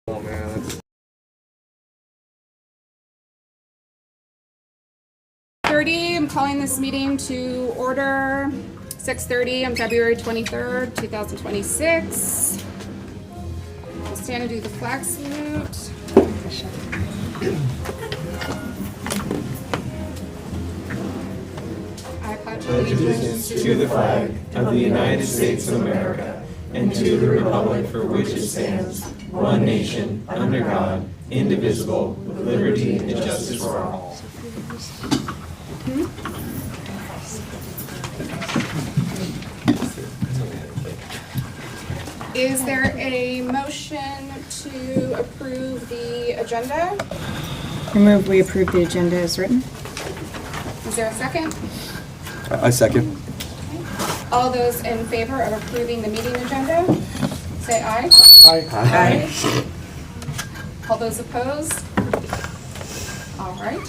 Oh man, that's 30. I'm calling this meeting to order. 6:30 on February 23rd, 2026. We'll stand and do the flag salute. I pledge Allegiance to the flag of the United States of America and to the republic for which it stands, one nation, under God, indivisible, with liberty and justice for all. Is there a motion to approve the agenda? I move we approve the agenda as written. Is there a second? I second. All those in favor of approving the meeting agenda, say aye. Aye. All those opposed? All right,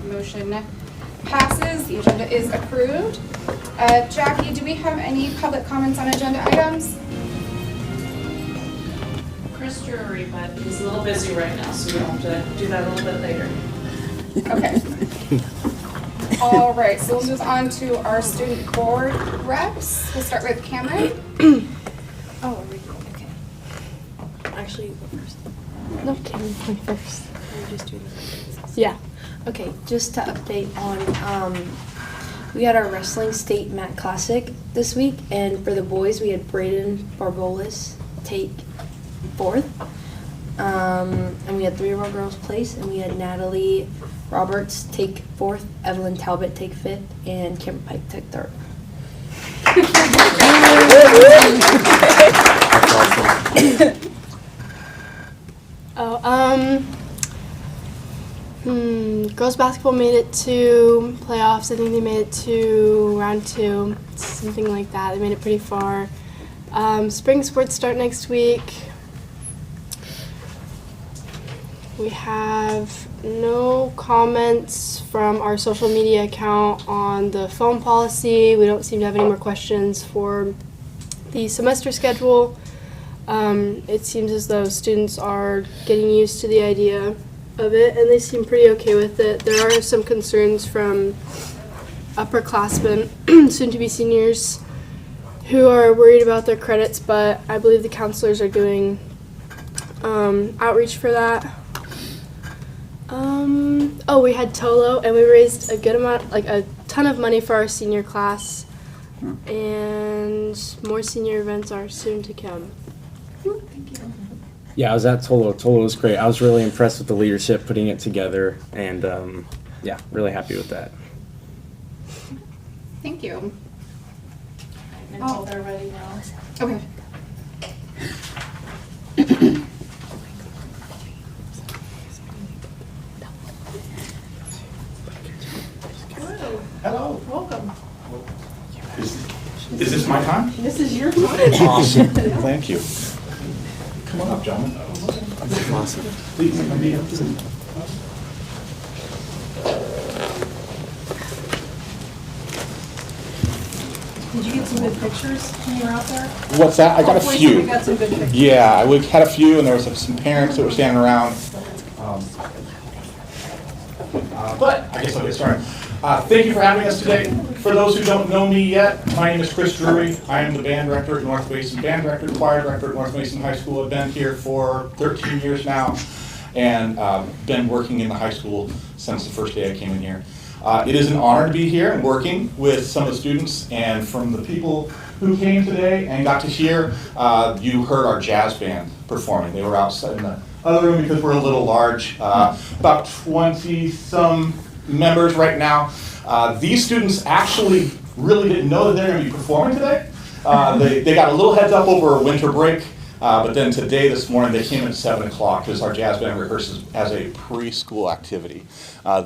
motion passes. The agenda is approved. Jackie, do we have any public comments on agenda items? Chris Drury, but he's a little busy right now, so we'll have to do that a little bit later. Okay. All right, so we'll move on to our student board reps. We'll start with Cameron. Oh, okay. Actually, you go first. No, Cameron going first. We're just doing the Yeah. Okay, just to update on, we had our wrestling state mat classic this week, and for the boys, we had Braden Barbolas take 4th. And we had 3 of our girls place, and we had Natalie Roberts take 4th, Evelyn Talbot take 5th, and Kim Pike take 3rd. Girls basketball made it to playoffs. I think they made it to round 2, something like that. They made it pretty far. Spring sports start next week. We have no comments from our social media account on the phone policy. We don't seem to have any more questions for the semester schedule. It seems as though students are getting used to the idea of it, and they seem pretty okay with it. There are some concerns from upperclassmen, soon-to-be seniors, who are worried about their credits, but I believe the counselors are doing outreach for that. We had Tolo, and we raised a good amount, like a ton of money for our senior class, and more senior events are soon to come. Yeah, I was at Tolo. Tolo was great. I was really impressed with the leadership putting it together, and yeah, really happy with that. Thank you. Nicole, they're ready now. Okay. Hello. Welcome. Is this my time? This is your time. Awesome. Thank you. Come on up, gentlemen. Awesome. Please, come in. Did you get some good pictures when you were out there? What's that? I got a Hopefully few. We got some good pictures. Yeah, had a few, and there was some parents that were standing around. But I guess I'll get started. Thank you for having us today. For those who don't know me yet, my name is Chris Drury. I am the band director at North Mason, band director, choir director at North Mason High School. I've been here for 13 years now, and been working in the high school since the first day I came in here. It is an honor to be here and working with some of the students, and from the people who came today and got to hear, you heard our jazz band performing. They were outside in the other room because we're a little large, about 20-some members right now. These students actually really didn't know that they're going to be performing today. They got a little heads up over a winter break, but then today, this morning, they came at 7 o'clock because our jazz band rehearses as a preschool activity.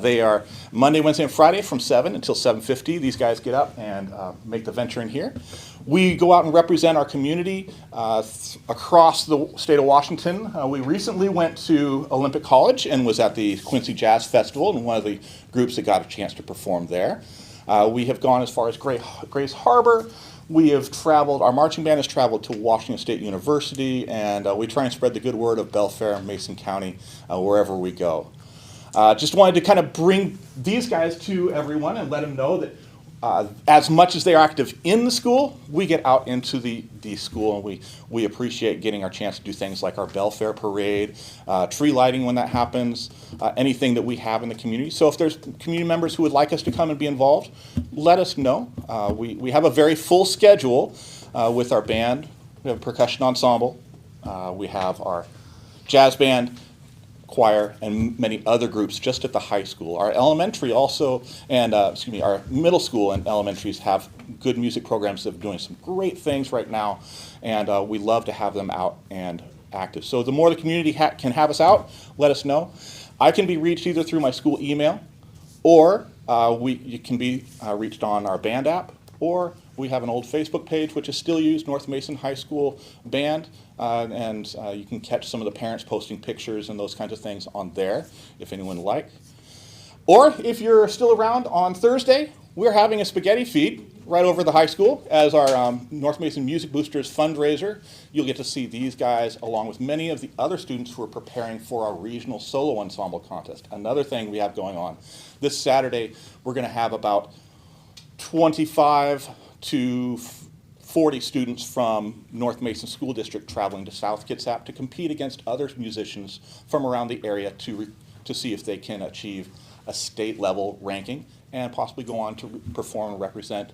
They are Monday, Wednesday, and Friday from 7 until 7:50. These guys get up and make the venture in here. We go out and represent our community across the state of Washington. We recently went to Olympic College and was at the Quincy Jazz Festival and one of the groups that got a chance to perform there. We have gone as far as Grace Harbor. We have traveled, our marching band has traveled to Washington State University, and we try and spread the good word of Belfair and Mason County wherever we go. Just wanted to kind of bring these guys to everyone and let them know that as much as they are active in the school, we get out into the school, and we appreciate getting our chance to do things like our Belfair parade, tree lighting when that happens, anything that we have in the community. So if there's community members who would like us to come and be involved, let us know. We have a very full schedule with our band. We have a percussion ensemble. We have our jazz band, choir, and many other groups just at the high school. Our elementary also, and our middle school and elementaries have good music programs that are doing some great things right now, and we love to have them out and active. So the more the community can have us out, let us know. I can be reached either through my school email, or you can be reached on our band app, or we have an old Facebook page which is still used, North Mason High School Band, and you can catch some of the parents posting pictures and those kinds of things on there if anyone would like. Or if you're still around, on Thursday, we're having a spaghetti feed right over the high school as our North Mason Music Boosters fundraiser. You'll get to see these guys along with many of the other students who are preparing for our regional solo ensemble contest. Another thing we have going on. This Saturday, we're going to have about 25 to 40 students from North Mason School District traveling to South Kitsap to compete against other musicians from around the area to see if they can achieve a state level ranking and possibly go on to perform and represent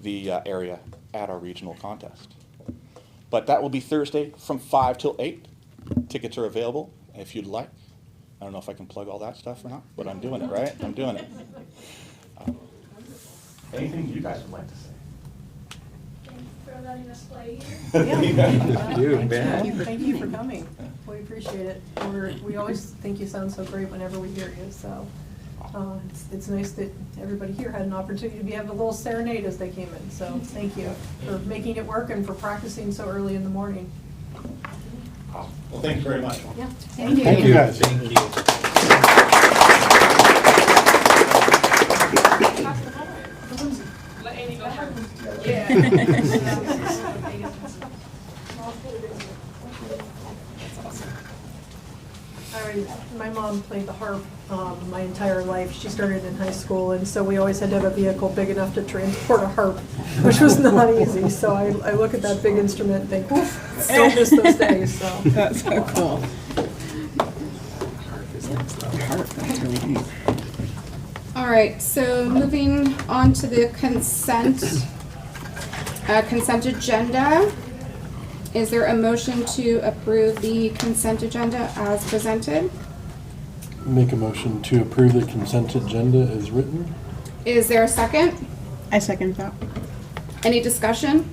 the area at our regional contest. But that will be Thursday from 5 till 8. Tickets are available if you'd like. I don't know if I can plug all that stuff or not, but I'm doing it, right? I'm doing it. Anything you guys would like to say? For letting us play. Thank you for coming. We appreciate it. We always think you sound so great whenever we hear you, so it's nice that everybody here had an opportunity to have a little serenade as they came in. So thank you for making it work and for practicing so early in the morning. Well, thank you very much. Yeah. Thank you. Thank you guys. Thank you. Let Amy go first. My mom played the harp my entire life. She started in high school, and so we always had to have a vehicle big enough to transport a harp, which was not easy. So I look at that big instrument and think, oof, don't miss those days. So. That's so cool. Harp, that's really neat. All right, so moving on to the consent agenda. Is there a motion to approve the consent agenda as presented? Make a motion to approve the consent agenda as written. Is there a second? I second that. Any discussion?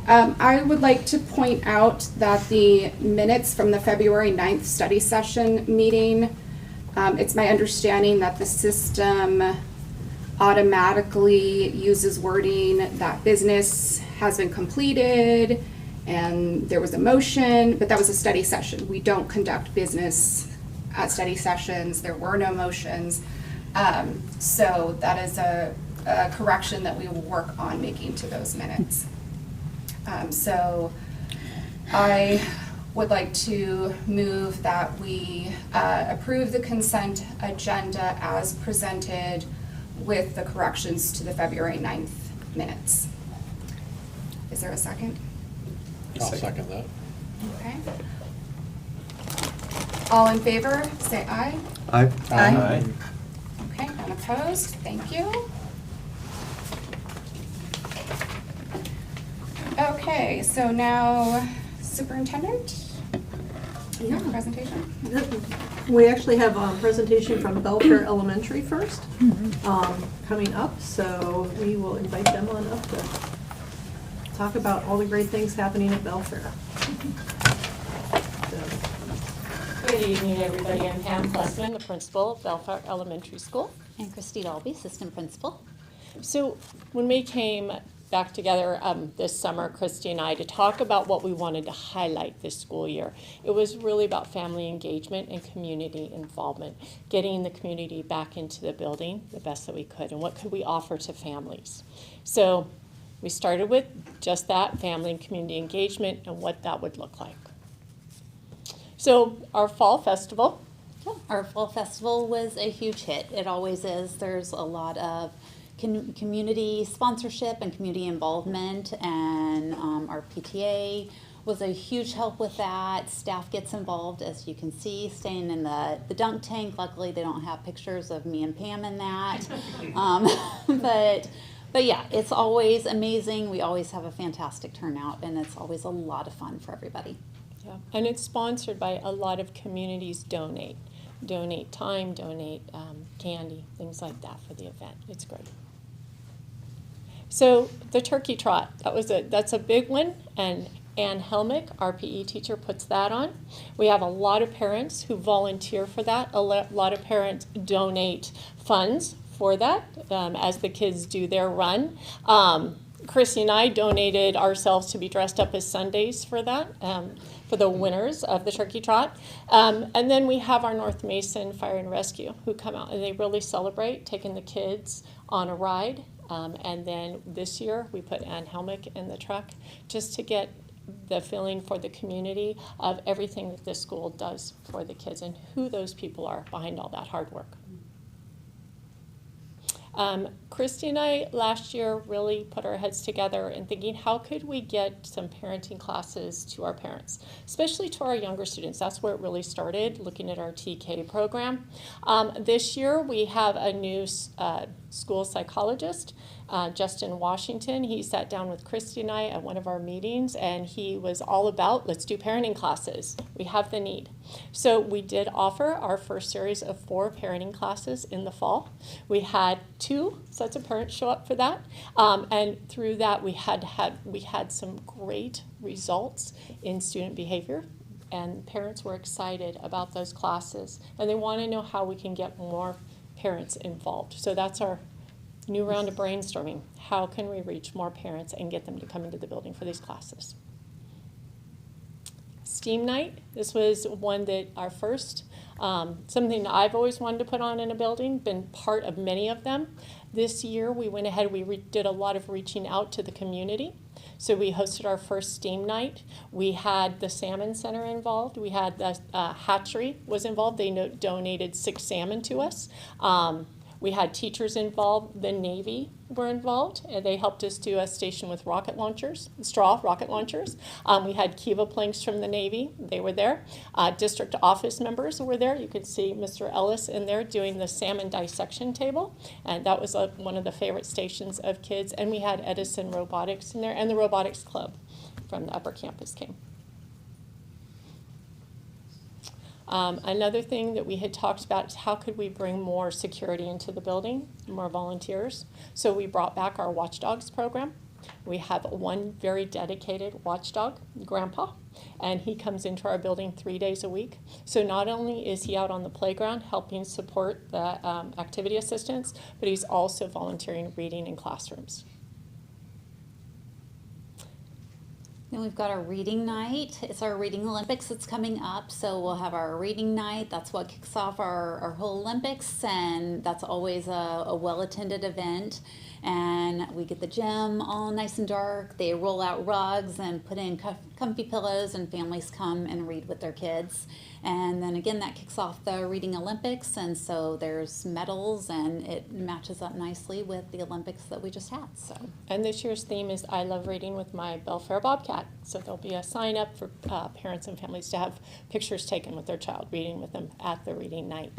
I would like to point out that the minutes from the February 9th study session meeting, it's my understanding that the system automatically uses wording that business has been completed and there was a motion, but that was a study session. We don't conduct business at study sessions. There were no motions. So that is a correction that we will work on making to those minutes. So I would like to move that we approve the consent agenda as presented with the corrections to the February 9th minutes. Is there a second? I'll second that. Okay. All in favor, say aye. Aye. Aye. Okay, none opposed, thank you. Okay, so now superintendent, you have a presentation? We actually have a presentation from Belfair Elementary first coming up, so we will invite them on up to talk about all the great things happening at Belfair. Good evening, everybody. I'm Pam Plessman, the principal of Belfair Elementary School. And Christy Dalby, assistant principal. So when we came back together this summer, Christy and I, to talk about what we wanted to highlight this school year. It was really about family engagement and community involvement, getting the community back into the building the best that we could, and what could we offer to families. So we started with just that, family and community engagement, and what that would look like. So our fall festival. Our fall festival was a huge hit. It always is. There's a lot of community sponsorship and community involvement, and our PTA was a huge help with that. Staff gets involved, as you can see, staying in the dunk tank. Luckily, they don't have pictures of me and Pam in that. But yeah, it's always amazing. We always have a fantastic turnout, and it's always a lot of fun for everybody. Yeah. And it's sponsored by a lot of communities donate time, donate candy, things like that for the event. It's great. So the turkey trot, that's a big one, and Ann Helmick, our PE teacher, puts that on. We have a lot of parents who volunteer for that. A lot of parents donate funds for that as the kids do their run. Chrissy and I donated ourselves to be dressed up as Sundays for that, for the winners of the turkey trot. And then we have our North Mason Fire and Rescue who come out, and they really celebrate taking the kids on a ride. And then this year we put Ann Helmick in the truck just to get the feeling for the community of everything that this school does for the kids and who those people are behind all that hard work. Christy and I last year really put our heads together in thinking, how could we get some parenting classes to our parents, especially to our younger students? That's where it really started, looking at our TK program. This year we have a new school psychologist, Justin Washington. He sat down with Christy and I at one of our meetings, and he was all about, let's do parenting classes. We have the need. So we did offer our first series of 4 parenting classes in the fall. We had 2 sets of parents show up for that, and through that we had some great results in student behavior, and parents were excited about those classes, and they want to know how we can get more parents involved. So that's our new round of brainstorming. How can we reach more parents and get them to come into the building for these classes? STEAM night. This was one that our first, something I've always wanted to put on in a building, been part of many of them. This year we went ahead, we did a lot of reaching out to the community. So we hosted our first STEAM night. We had the Salmon Center involved. We had the hatchery was involved. They donated 6 salmon to us. We had teachers involved. The Navy were involved, and they helped us do a station with rocket launchers, straw rocket launchers. We had Kiva planks from the Navy. They were there. District office members were there. You could see Mr. Ellis in there doing the salmon dissection table, and that was one of the favorite stations of kids. And we had Edison Robotics in there, and the Robotics Club from the upper campus came. Another thing that we had talked about is how could we bring more security into the building, more volunteers. So we brought back our Watchdogs program. We have one very dedicated watchdog, Grandpa, and he comes into our building 3 days a week. So not only is he out on the playground helping support the activity assistants, but he's also volunteering reading in classrooms. Then we've got our reading night. It's our Reading Olympics that's coming up. So we'll have our reading night. That's what kicks off our whole Olympics, and that's always a well-attended event. And we get the gym all nice and dark. They roll out rugs and put in comfy pillows, and families come and read with their kids. And then again, that kicks off the Reading Olympics, and so there's medals, and it matches up nicely with the Olympics that we just had. So. And this year's theme is I Love Reading with my Belfair Bobcat. So there'll be a sign up for parents and families to have pictures taken with their child, reading with them at the reading night.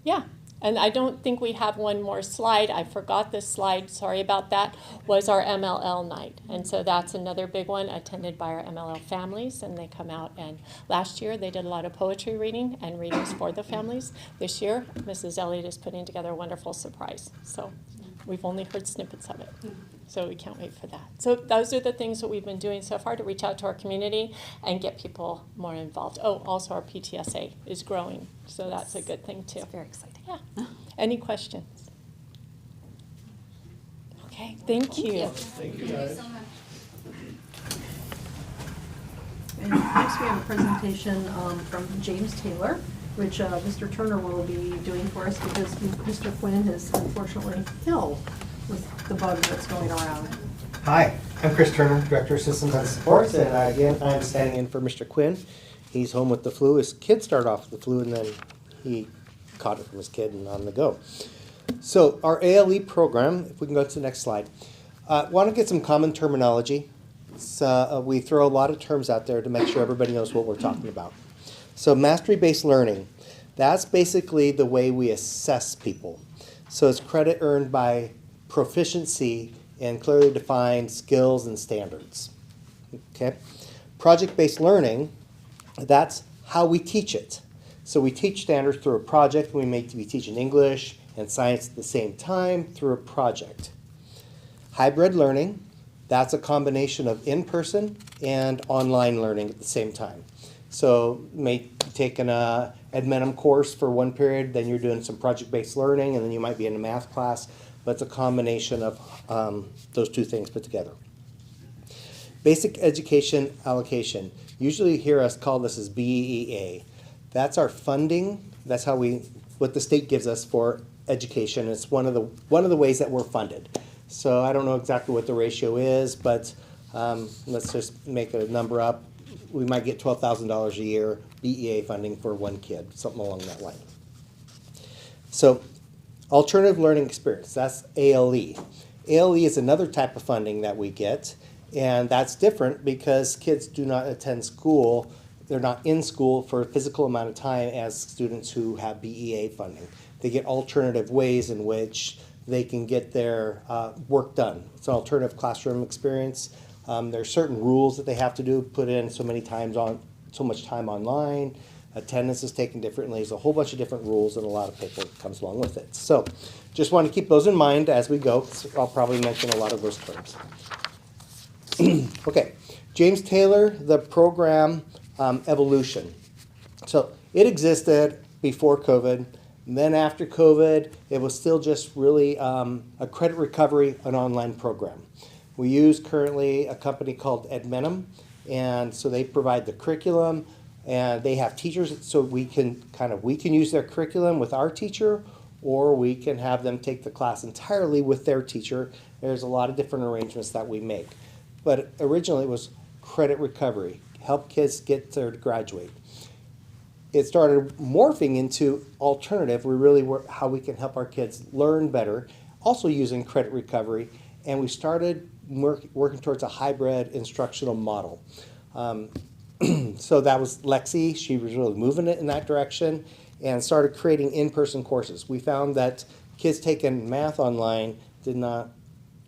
Yeah. And I don't think we have one more slide. I forgot this slide, sorry about that, was our MLL night. And so that's another big one attended by our MLL families, and they come out, and last year they did a lot of poetry reading and readings for the families. This year, Mrs. Elliott is putting together a wonderful surprise. So we've only heard snippets of it. So we can't wait for that. So those are the things that we've been doing so far to reach out to our community and get people more involved. Oh, also our PTSA is growing, so that's a good thing too. It's very exciting. Yeah. Any questions? Okay. Okay, thank you. Thank you, guys. so much. And next we have a presentation from James Taylor, which Mr. Turner will be doing for us because Mr. Quinn is unfortunately ill with the bug that's going around. Hi, I'm Chris Turner, Director of Systems and Supports, and again, I'm standing in for Mr. Quinn. He's home with the flu. His kid started off with the flu, and then he caught it from his kid and on the go. So our ALE program, if we can go to the next slide, want to get some common terminology. We throw a lot of terms out there to make sure everybody knows what we're talking about. So mastery-based learning, that's basically the way we assess people. So it's credit earned by proficiency and clearly defined skills and standards. Okay? Project-based learning, that's how we teach it. So we teach standards through a project. We may be teaching English and science at the same time through a project. Hybrid learning, that's a combination of in-person and online learning at the same time. So you may be taking a Edmentum course for one period, then you're doing some project-based learning, and then you might be in a math class, but it's a combination of those two things put together. Basic education allocation. Usually you hear us call this as BEA. That's our funding. That's how what the state gives us for education. It's one of the ways that we're funded. So I don't know exactly what the ratio is, but let's just make a number up. We might get $12,000 a year BEA funding for one kid, something along that line. So alternative learning experience, that's ALE. ALE is another type of funding that we get, and that's different because kids do not attend school. They're not in school for a physical amount of time as students who have BEA funding. They get alternative ways in which they can get their work done. It's an alternative classroom experience. There are certain rules that they have to do, put in so much time online, attendance is taken differently. There's a whole bunch of different rules and a lot of paperwork comes along with it. So just want to keep those in mind as we go. I'll probably mention a lot of those terms. Okay, James Taylor, the program evolution. So it existed before COVID. And then after COVID, it was still just really a credit recovery, an online program. We use currently a company called Edmentum, and so they provide the curriculum, and they have teachers, so we can use their curriculum with our teacher, or we can have them take the class entirely with their teacher. There's a lot of different arrangements that we make. But originally it was credit recovery, help kids get there to graduate. It started morphing into alternative. We really were how we can help our kids learn better, also using credit recovery, and we started working towards a hybrid instructional model. So that was Lexi. She was really moving it in that direction and started creating in-person courses. We found that kids taking math online did not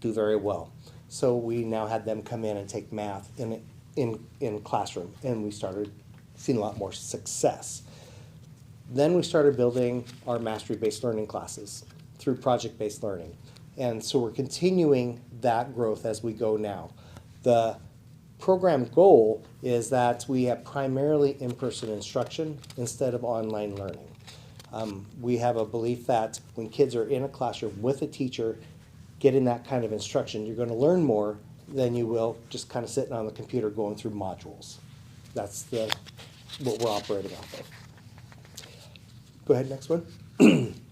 do very well. So we now had them come in and take math in classroom, and we started seeing a lot more success. Then we started building our mastery-based learning classes through project-based learning. And so we're continuing that growth as we go now. The program goal is that we have primarily in-person instruction instead of online learning. We have a belief that when kids are in a classroom with a teacher getting that kind of instruction, you're going to learn more than you will just kind of sitting on the computer going through modules. That's what we're operating off of. Go ahead, next one.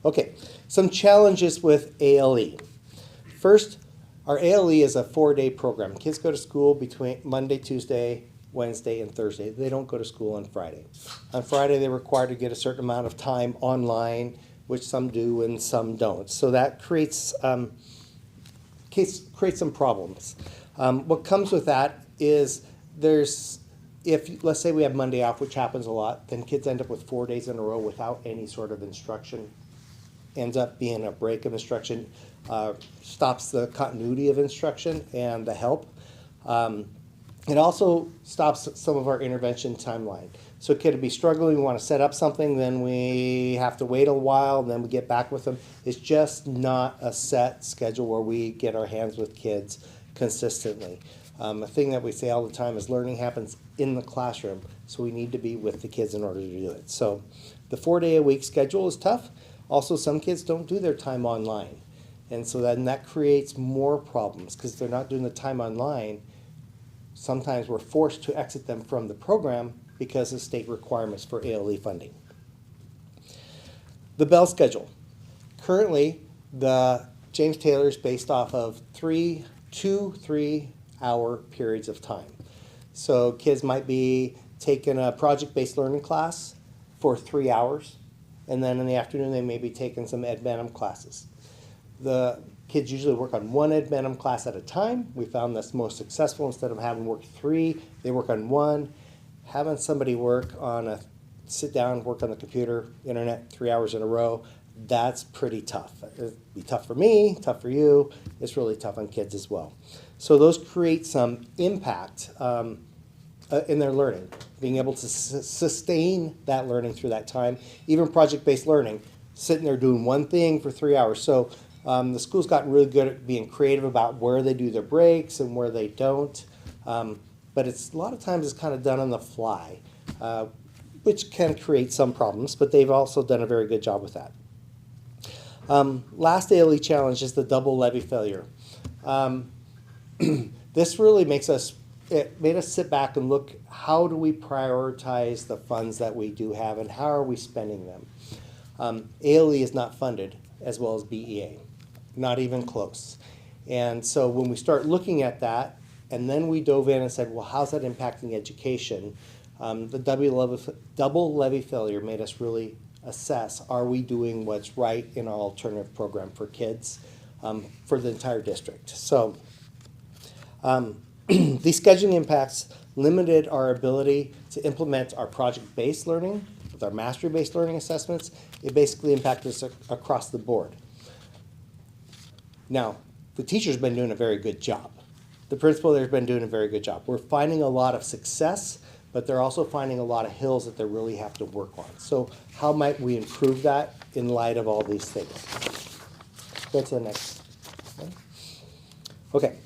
Okay, some challenges with ALE. First, our ALE is a 4-day program. Kids go to school between Monday, Tuesday, Wednesday, and Thursday. They don't go to school on Friday. On Friday, they're required to get a certain amount of time online, which some do and some don't. So that creates some problems. What comes with that is if let's say we have Monday off, which happens a lot, then kids end up with 4 days in a row without any sort of instruction. Ends up being a break of instruction, stops the continuity of instruction and the help. It also stops some of our intervention timeline. So a kid would be struggling, we want to set up something, then we have to wait a while, then we get back with them. It's just not a set schedule where we get our hands with kids consistently. A thing that we say all the time is learning happens in the classroom, so we need to be with the kids in order to do it. So the 4-day-a-week schedule is tough. Also, some kids don't do their time online. And so then that creates more problems because they're not doing the time online. Sometimes we're forced to exit them from the program because of state requirements for ALE funding. The bell schedule. Currently, the James Taylor is based off of 2 3-hour periods of time. So kids might be taking a project-based learning class for 3 hours, and then in the afternoon they may be taking some Ed Benham classes. The kids usually work on one Ed Benham class at a time. We found that's most successful. Instead of having work 3, they work on 1. Having somebody sit down, work on the computer, internet, 3 hours in a row, that's pretty tough. It'd be tough for me, tough for you. It's really tough on kids as well. So those create some impact in their learning, being able to sustain that learning through that time. Even project-based learning, sitting there doing one thing for 3 hours. So the school's gotten really good at being creative about where they do their breaks and where they don't. But a lot of times it's kind of done on the fly, which can create some problems, but they've also done a very good job with that. Last ALE challenge is the double levy failure. This really made us sit back and look, how do we prioritize the funds that we do have and how are we spending them? ALE is not funded as well as BEA, not even close. And so when we start looking at that, and then we dove in and said, well, how's that impacting education? The double levy failure made us really assess, are we doing what's right in our alternative program for kids for the entire district? So these scheduling impacts limited our ability to implement our project-based learning with our mastery-based learning assessments. It basically impacted us across the board. Now, the teacher's been doing a very good job. The principal there's been doing a very good job. We're finding a lot of success, but they're also finding a lot of hills that they really have to work on. So how might we improve that in light of all these things? Go to the next one. Okay,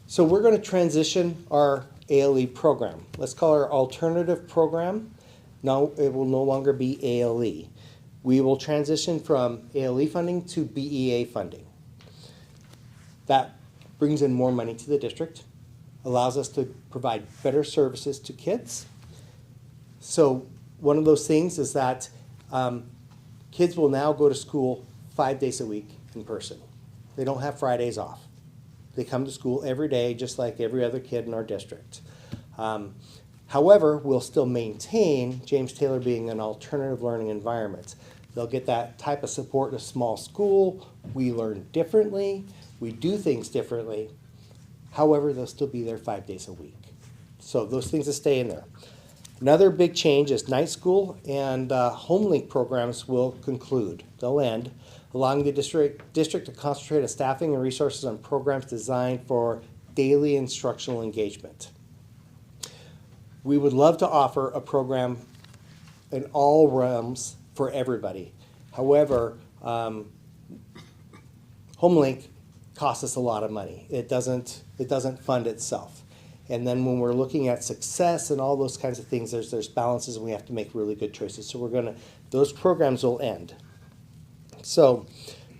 so we're going to transition our ALE program. Let's call our alternative program. Now it will no longer be ALE. We will transition from ALE funding to BEA funding. That brings in more money to the district, allows us to provide better services to kids. So one of those things is that kids will now go to school 5 days a week in person. They don't have Fridays off. They come to school every day just like every other kid in our district. However, we'll still maintain James Taylor being an alternative learning environment. They'll get that type of support in a small school. We learn differently. We do things differently. However, they'll still be there 5 days a week. So those things will stay in there. Another big change is night school and HomeLink programs will conclude. They'll end, allowing the district to concentrate on staffing and resources on programs designed for daily instructional engagement. We would love to offer a program in all realms for everybody. However, HomeLink costs us a lot of money. It doesn't fund itself. And then when we're looking at success and all those kinds of things, there's balances and we have to make really good choices. So those programs will end. So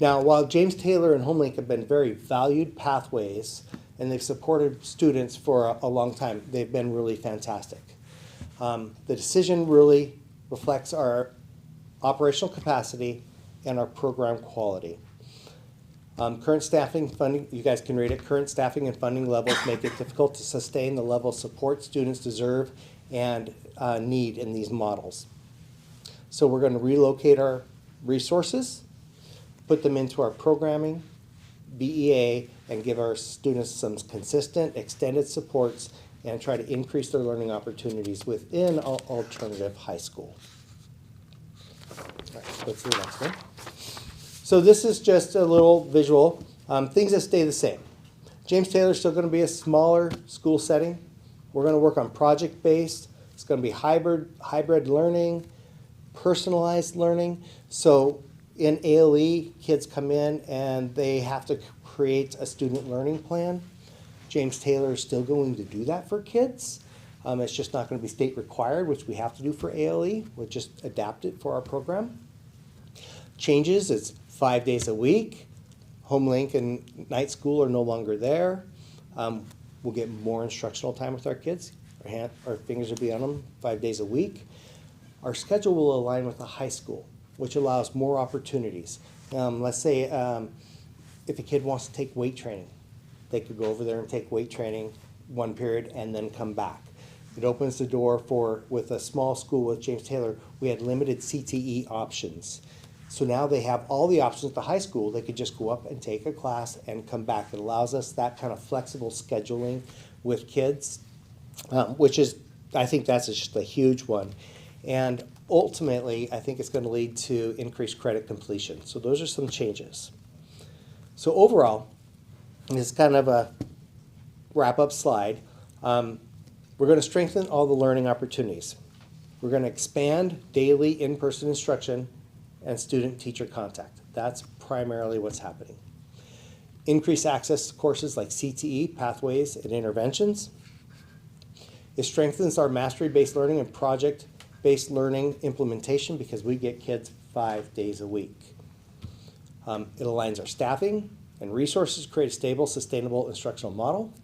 now while James Taylor and HomeLink have been very valued pathways and they've supported students for a long time, they've been really fantastic. The decision really reflects our operational capacity and our program quality. Current staffing funding, you guys can read it, current staffing and funding levels make it difficult to sustain the level of support students deserve and need in these models. So we're going to relocate our resources, put them into our programming, BEA, and give our students some consistent, extended supports and try to increase their learning opportunities within alternative high school. All right, go to the next one. So this is just a little visual. Things that stay the same. James Taylor is still going to be a smaller school setting. We're going to work on project-based. It's going to be hybrid learning, personalized learning. So in ALE, kids come in and they have to create a student learning plan. James Taylor is still going to do that for kids. It's just not going to be state required, which we have to do for ALE. We'll just adapt it for our program. Changes, it's 5 days a week, HomeLink and night school are no longer there. We'll get more instructional time with our kids. Our fingers will be on them 5 days a week. Our schedule will align with the high school, which allows more opportunities. Let's say if a kid wants to take weight training, they could go over there and take weight training one period and then come back. It opens the door for, with a small school with James Taylor, we had limited CTE options. So now they have all the options at the high school. They could just go up and take a class and come back. It allows us that kind of flexible scheduling with kids, which is, I think that's just a huge one. And ultimately, I think it's going to lead to increased credit completion. So those are some changes. So overall, this is kind of a wrap-up slide. We're going to strengthen all the learning opportunities. We're going to expand daily in-person instruction and student-teacher contact. That's primarily what's happening. Increase access to courses like CTE, pathways, and interventions. It strengthens our mastery-based learning and project-based learning implementation because we get kids 5 days a week. It aligns our staffing and resources to create a stable, sustainable instructional model.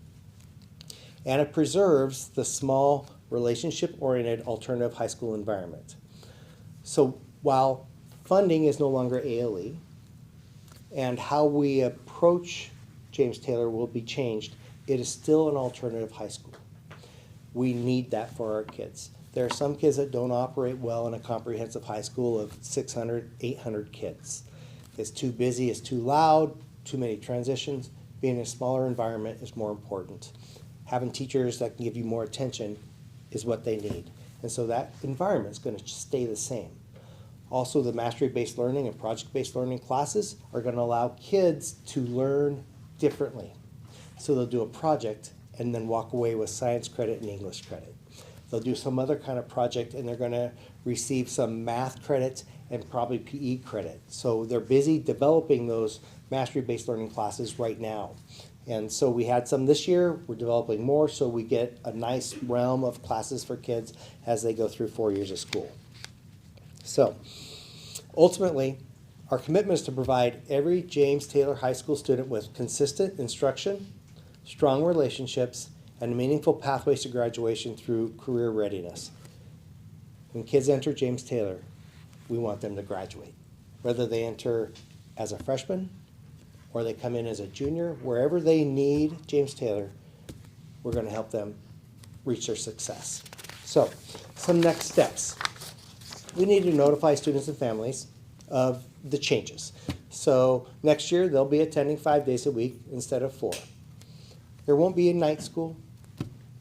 And it preserves the small, relationship-oriented alternative high school environment. So while funding is no longer ALE, and how we approach James Taylor will be changed, it is still an alternative high school. We need that for our kids. There are some kids that don't operate well in a comprehensive high school of 600, 800 kids. It's too busy, it's too loud, too many transitions. Being in a smaller environment is more important. Having teachers that can give you more attention is what they need. And so that environment is going to stay the same. Also, the mastery-based learning and project-based learning classes are going to allow kids to learn differently. So they'll do a project and then walk away with science credit and English credit. They'll do some other kind of project and they're going to receive some math credit and probably PE credit. So they're busy developing those mastery-based learning classes right now. And so we had some this year, we're developing more, so we get a nice realm of classes for kids as they go through 4 years of school. So, ultimately, our commitment is to provide every James Taylor High School student with consistent instruction, strong relationships, and meaningful pathways to graduation through career readiness. When kids enter James Taylor, we want them to graduate. Whether they enter as a freshman or they come in as a junior, wherever they need James Taylor, we're going to help them reach their success. So, some next steps. We need to notify students and families of the changes. So next year, they'll be attending 5 days a week instead of 4. There won't be a night school.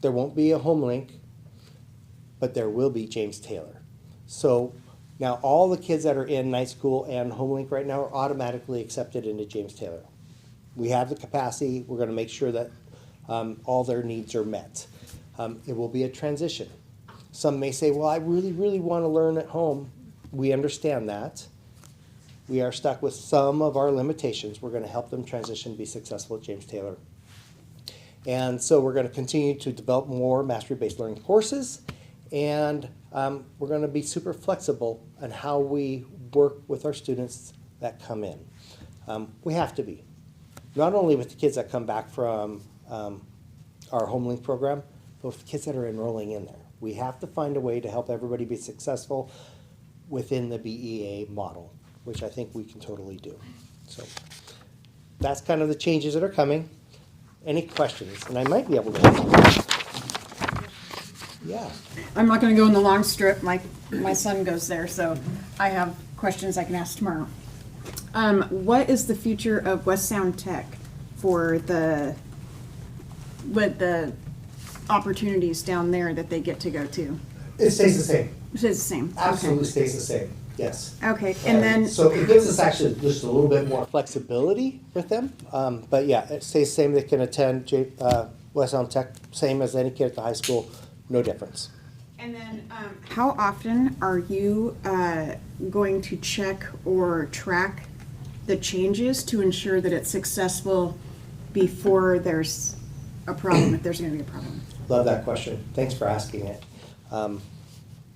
There won't be a HomeLink, but there will be James Taylor. So now all the kids that are in night school and HomeLink right now are automatically accepted into James Taylor. We have the capacity. We're going to make sure that all their needs are met. It will be a transition. Some may say, well, I really, really want to learn at home. We understand that. We are stuck with some of our limitations. We're going to help them transition, be successful at James Taylor. And so we're going to continue to develop more mastery-based learning courses, and we're going to be super flexible on how we work with our students that come in. We have to be. Not only with the kids that come back from our HomeLink program, but with the kids that are enrolling in there. We have to find a way to help everybody be successful within the BEA model, which I think we can totally do. So that's kind of the changes that are coming. Any questions? And I might be able to answer. Yeah. I'm not going to go in the long strip. My son goes there, so I have questions I can ask tomorrow. What is the future of West Sound Tech for the opportunities down there that they get to go to? It stays the same. It stays the same. Absolutely Okay. stays the same. Yes. Okay, and then So it gives us actually just a little bit more flexibility with them. But yeah, it stays the same. They can attend West Sound Tech, same as any kid at the high school, no difference. And then, how often are you going to check or track the changes to ensure that it's successful before there's a problem, if there's going to be a problem? Love that question. Thanks for asking it.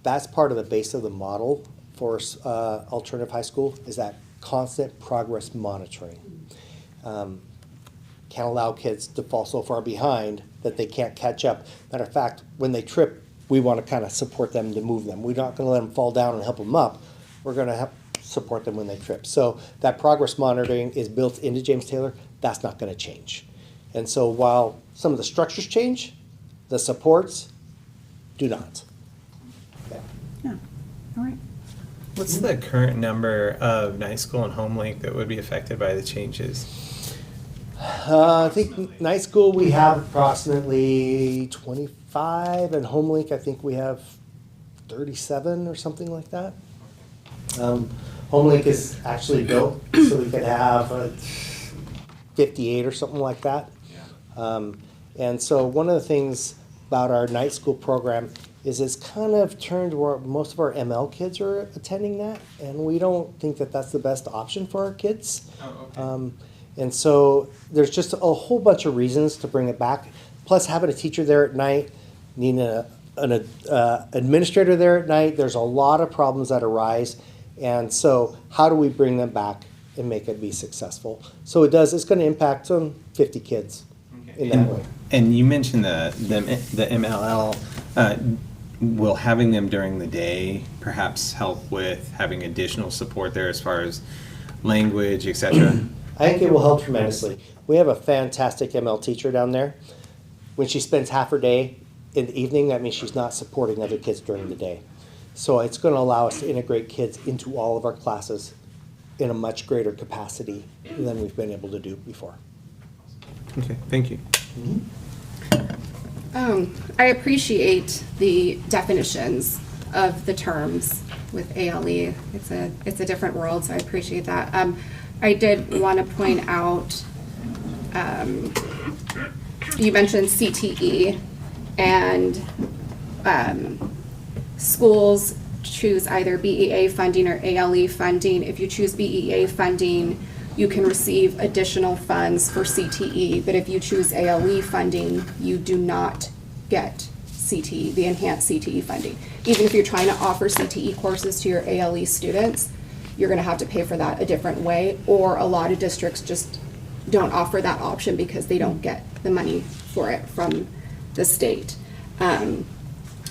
That's part of the base of the model for alternative high school, is that constant progress monitoring. Can't allow kids to fall so far behind that they can't catch up. Matter of fact, when they trip, we want to kind of support them to move them. We're not going to let them fall down and help them up. We're going to help support them when they trip. So that progress monitoring is built into James Taylor. That's not going to change. And so while some of the structures change, the supports do not. Okay. Yeah, all right. What's the current number of night school and home link that would be affected by the changes? I think night school we have approximately 25, and home link I think we have 37 or something like that. Home link is actually built so we could have 58 or something like that. And so one of the things about our night school program is it's kind of turned where most of our ML kids are attending that, and we don't think that that's the best option for our kids. Oh, okay. And so there's just a whole bunch of reasons to bring it back. Plus having a teacher there at night, needing an administrator there at night, there's a lot of problems that arise. And so how do we bring them back and make it be successful? So it's going to impact some 50 kids in that way. And you mentioned the MLL. Will having them during the day perhaps help with having additional support there as far as language, etc.? I think it will help tremendously. We have a fantastic ML teacher down there. When she spends half her day in the evening, that means she's not supporting other kids during the day. So it's going to allow us to integrate kids into all of our classes in a much greater capacity than we've been able to do before. Okay, thank you. I appreciate the definitions of the terms with ALE. It's a different world, so I appreciate that. I did want to point out, you mentioned CTE, and schools choose either BEA funding or ALE funding. If you choose BEA funding, you can receive additional funds for CTE, but if you choose ALE funding, you do not get CTE, the enhanced CTE funding. Even if you're trying to offer CTE courses to your ALE students, you're gonna have to pay for that a different way, or a lot of districts just don't offer that option because they don't get the money for it from the state.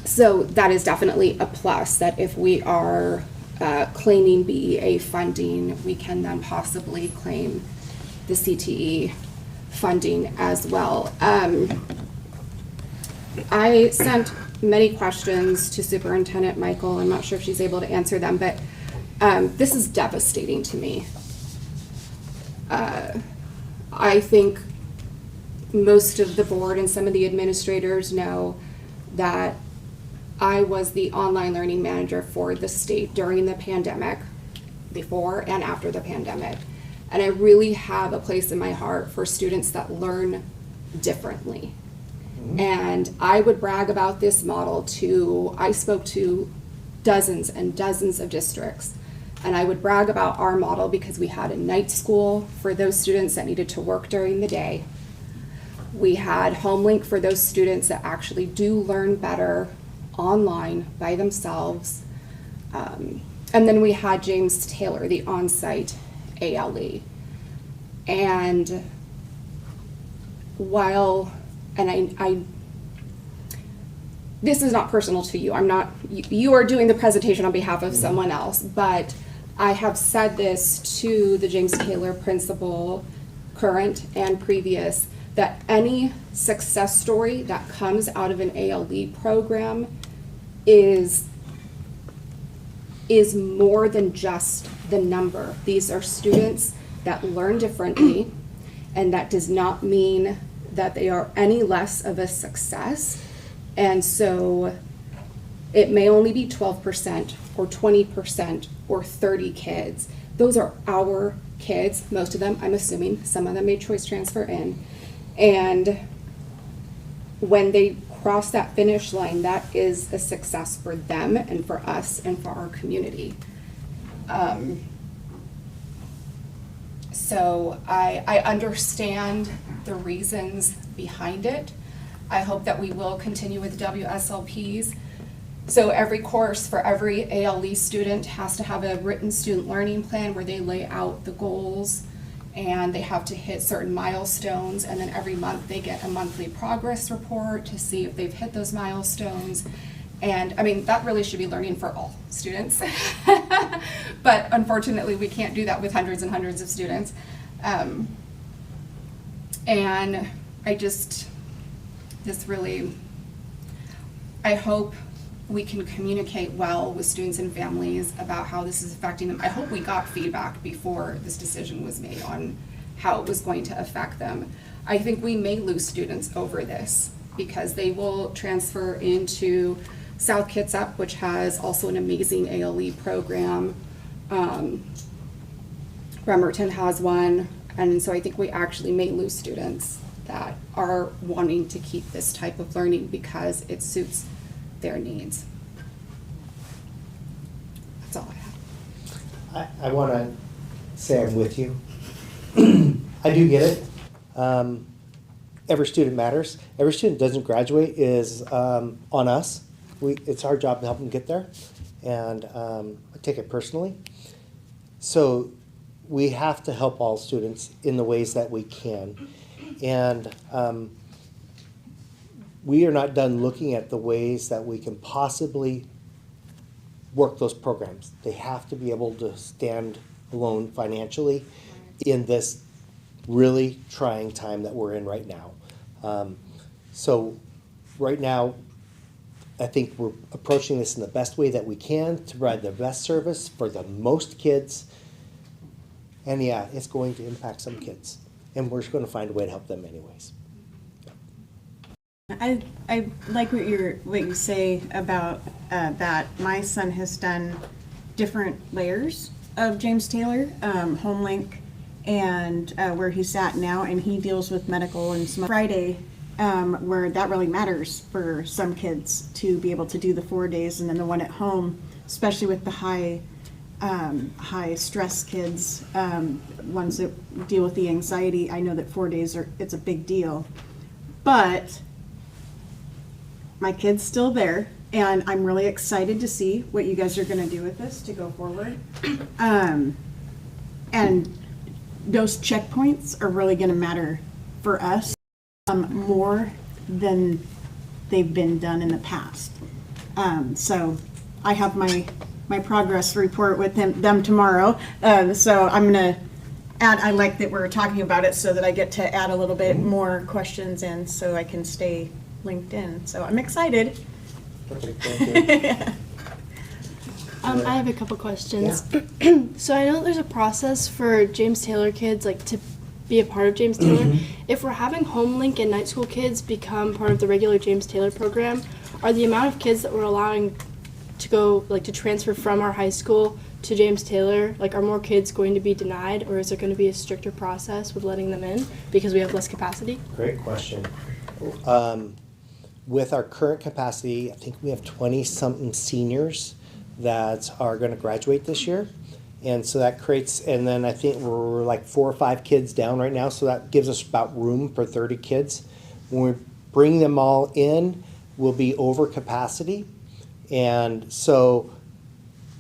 So that is definitely a plus, that if we are claiming BEA funding, we can then possibly claim the CTE funding as well. I sent many questions to Superintendent Michael. I'm not sure if she's able to answer them, but this is devastating to me. I think most of the board and some of the administrators know that I was the online learning manager for the state during the pandemic, before and after the pandemic. And I really have a place in my heart for students that learn differently. And I would brag about this model I spoke to dozens and dozens of districts. And I would brag about our model because we had a night school for those students that needed to work during the day. We had HomeLink for those students that actually do learn better online by themselves. And then we had James Taylor, the on-site ALE. And this is not personal to you. You are doing the presentation on behalf of someone else, but I have said this to the James Taylor principal, current and previous, that any success story that comes out of an ALE program is more than just the number. These are students that learn differently, and that does not mean that they are any less of a success. And so it may only be 12% or 20% or 30 kids. Those are our kids, most of them, I'm assuming. Some of them made choice transfer in. And when they cross that finish line, that is a success for them and for us and for our community. So I understand the reasons behind it. I hope that we will continue with WSLPs. So every course for every ALE student has to have a written student learning plan where they lay out the goals and they have to hit certain milestones, and then every month they get a monthly progress report to see if they've hit those milestones. And I mean, that really should be learning for all students. But unfortunately, we can't do that with hundreds and hundreds of students. And I hope we can communicate well with students and families about how this is affecting them. I hope we got feedback before this decision was made on how it was going to affect them. I think we may lose students over this because they will transfer into South Kitsap, which has also an amazing ALE program. Bremerton has one, and so I think we actually may lose students that are wanting to keep this type of learning because it suits their needs. That's all I have. I want to say I'm with you. I do get it. Every student matters. Every student doesn't graduate is on us. It's our job to help them get there, and I take it personally. So we have to help all students in the ways that we can. And we are not done looking at the ways that we can possibly work those programs. They have to be able to stand alone financially in this really trying time that we're in right now. So right now, I think we're approaching this in the best way that we can to provide the best service for the most kids. And yeah, it's going to impact some kids. And we're just going to find a way to help them anyways. I like what you say about that. My son has done different layers of James Taylor, HomeLink, and where he's at now, and he deals with medical and some Friday, where that really matters for some kids to be able to do the 4 days, and then the one at home, especially with the high stress kids, ones that deal with the anxiety. I know that 4 days it's a big deal, but my kid's still there, and I'm really excited to see what you guys are going to do with this to go forward. And those checkpoints are really going to matter for us more than they've been done in the past. So I have my progress report with them tomorrow. So I'm going to add, I like that we're talking about it so that I get to add a little bit more questions in so I can stay linked in. So I'm excited. Perfect, thank you. I have a couple questions. So I know there's a process for James Taylor kids, like to be a part of James Taylor. If we're having HomeLink and night school kids become part of the regular James Taylor program, are the amount of kids that we're allowing to go, like to transfer from our high school to James Taylor, like are more kids going to be denied, or is there going to be a stricter process with letting them in because we have less capacity? Great question. With our current capacity, I think we have 20-something seniors that are going to graduate this year. And so that creates, and then I think we're like 4 or 5 kids down right now, so that gives us about room for 30 kids. When we bring them all in, we'll be over capacity. And so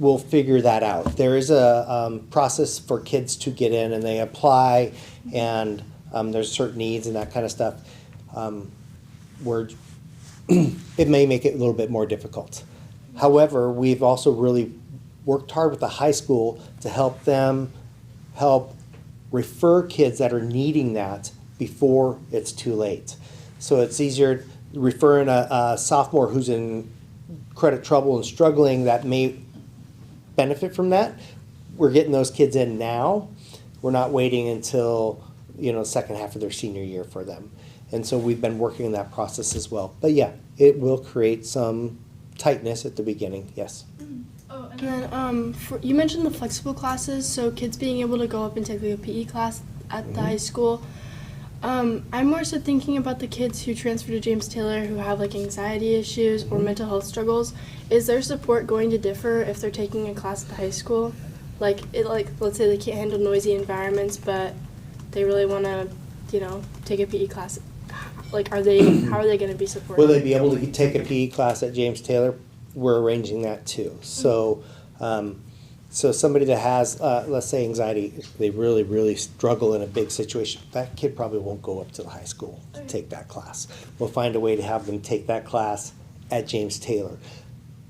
we'll figure that out. There is a process for kids to get in, and they apply, and there's certain needs and that kind of stuff. It may make it a little bit more difficult. However, we've also really worked hard with the high school to help them refer kids that are needing that before it's too late. So it's easier referring a sophomore who's in credit trouble and struggling that may benefit from that. We're getting those kids in now. We're not waiting until the second half of their senior year for them. And so we've been working on that process as well. But yeah, it will create some tightness at the beginning, yes. Oh, and then you mentioned the flexible classes, so kids being able to go up and take like a PE class at the high school. I'm more so thinking about the kids who transfer to James Taylor who have like anxiety issues or mental health struggles. Is their support going to differ if they're taking a class at the high school? Let's say they can't handle noisy environments, but they really want to, take a PE class. Like, how are they going to be supported? Will they be able to take a PE class at James Taylor? We're arranging that too. So So somebody that has, let's say anxiety, they really, really struggle in a big situation, that kid probably won't go up to the high school to take that class. We'll find a way to have them take that class at James Taylor.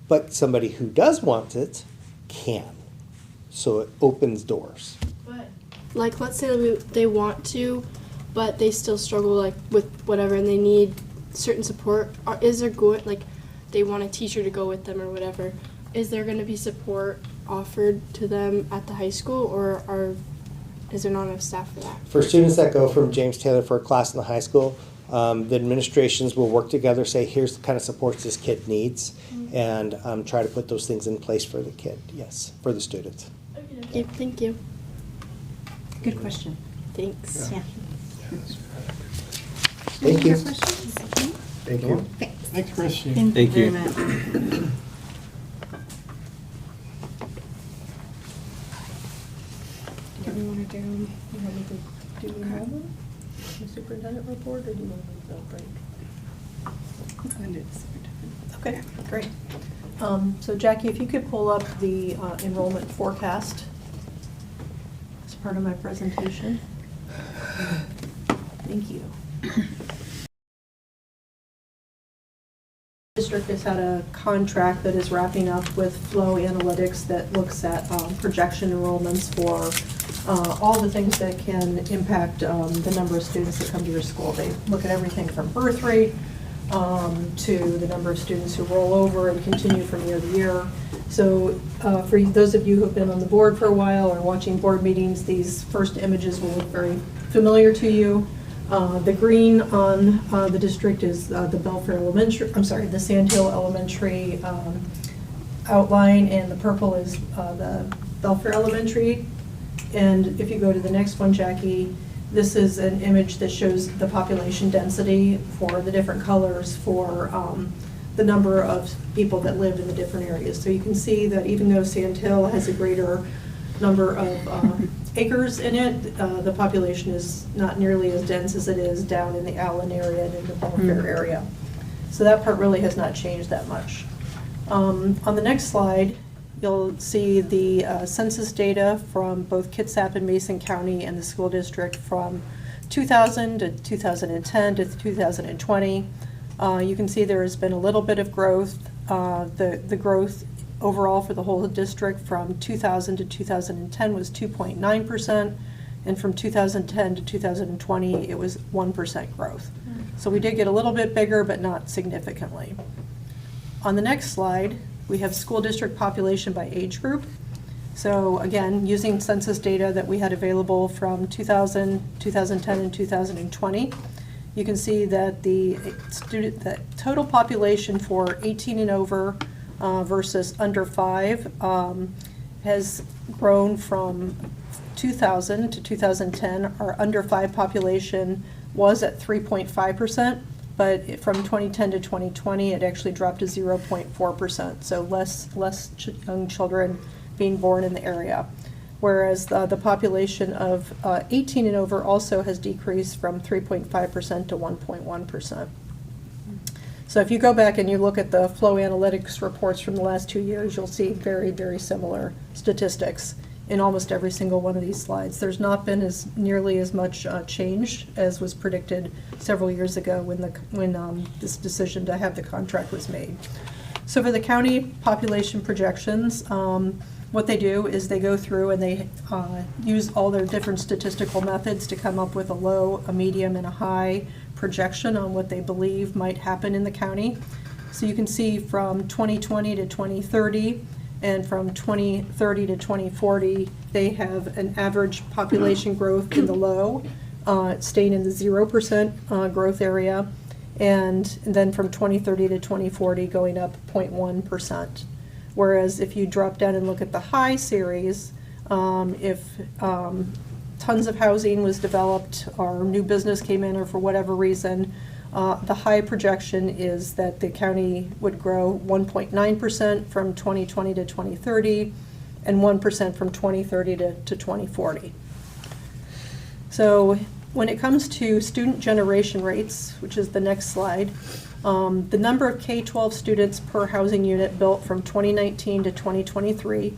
But somebody who does want it can. So it opens doors. Like, let's say they want to, but they still struggle like with whatever, and they need certain support. Is there they want a teacher to go with them or whatever? Is there going to be support offered to them at the high school, or is there not enough staff for that? For students that go from James Taylor for a class in the high school, the administrations will work together, say, here's the kind of supports this kid needs, and try to put those things in place for the kid, yes, for the students. Okay, thank you. Good question. Thanks. Yeah. Thank you. Any other questions? Thank you. Thanks, Christian. Thank you. very much. Do we want to do, you want me to do enrollment, the superintendent report, or do you want to leave that break? Okay, great. So Jackie, if you could pull up the enrollment forecast as part of my presentation. Thank you. District has had a contract that is wrapping up with Flow Analytics that looks at projection enrollments for all the things that can impact the number of students that come to your school. They look at everything from birth rate to the number of students who roll over and continue from year to year. So for those of you who have been on the board for a while or watching board meetings, these first images will look very familiar to you. The green on the district is the Belfair Elementary, I'm sorry, the Sandhill Elementary outline, and the purple is the Belfair Elementary. And if you go to the next one, Jackie, this is an image that shows the population density for the different colors for the number of people that live in the different areas. So you can see that even though Sandhill has a greater number of acres in it, the population is not nearly as dense as it is down in the Allen area and in the Belfair area. So that part really has not changed that much. On the next slide, you'll see the census data from both Kitsap and Mason County and the school district from 2000 to 2010 to 2020. You can see there has been a little bit of growth. The growth overall for the whole district from 2000 to 2010 was 2.9%, and from 2010 to 2020 it was 1% growth. So we did get a little bit bigger, but not significantly. On the next slide, we have school district population by age group. So again, using census data that we had available from 2000, 2010, and 2020, you can see that the total population for 18 and over versus under 5 has grown from 2000 to 2010. Our under 5 population was at 3.5%, but from 2010 to 2020, it actually dropped to 0.4%, so less young children being born in the area. Whereas the population of 18 and over also has decreased from 3.5% to 1.1%. So if you go back and you look at the Flow Analytics reports from the last 2 years, you'll see very, very similar statistics in almost every single one of these slides. There's not been nearly as much change as was predicted several years ago when this decision to have the contract was made. So for the county population projections, what they do is they go through and they use all their different statistical methods to come up with a low, a medium, and a high projection on what they believe might happen in the county. So you can see from 2020 to 2030 and from 2030 to 2040, they have an average population growth in the low, staying in the 0% growth area, and then from 2030 to 2040 going up 0.1%. Whereas if you drop down and look at the high series, if tons of housing was developed or new business came in or for whatever reason, the high projection is that the county would grow 1.9% from 2020 to 2030 and 1% from 2030 to 2040. So when it comes to student generation rates, which is the next slide, the number of K-12 students per housing unit built from 2019 to 2023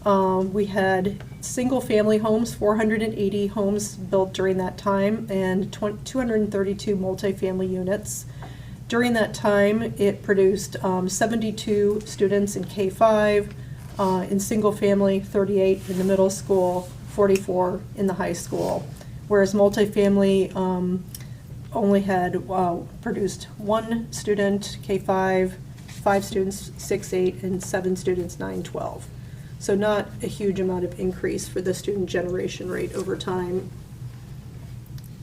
We had single-family homes, 480 homes built during that time, and 232 multifamily units. During that time, it produced 72 students in K-5, in single-family, 38 in the middle school, 44 in the high school, whereas multifamily only had produced 1 student, K-5, 5 students, 6-8, and 7 students, 9-12. So not a huge amount of increase for the student generation rate over time.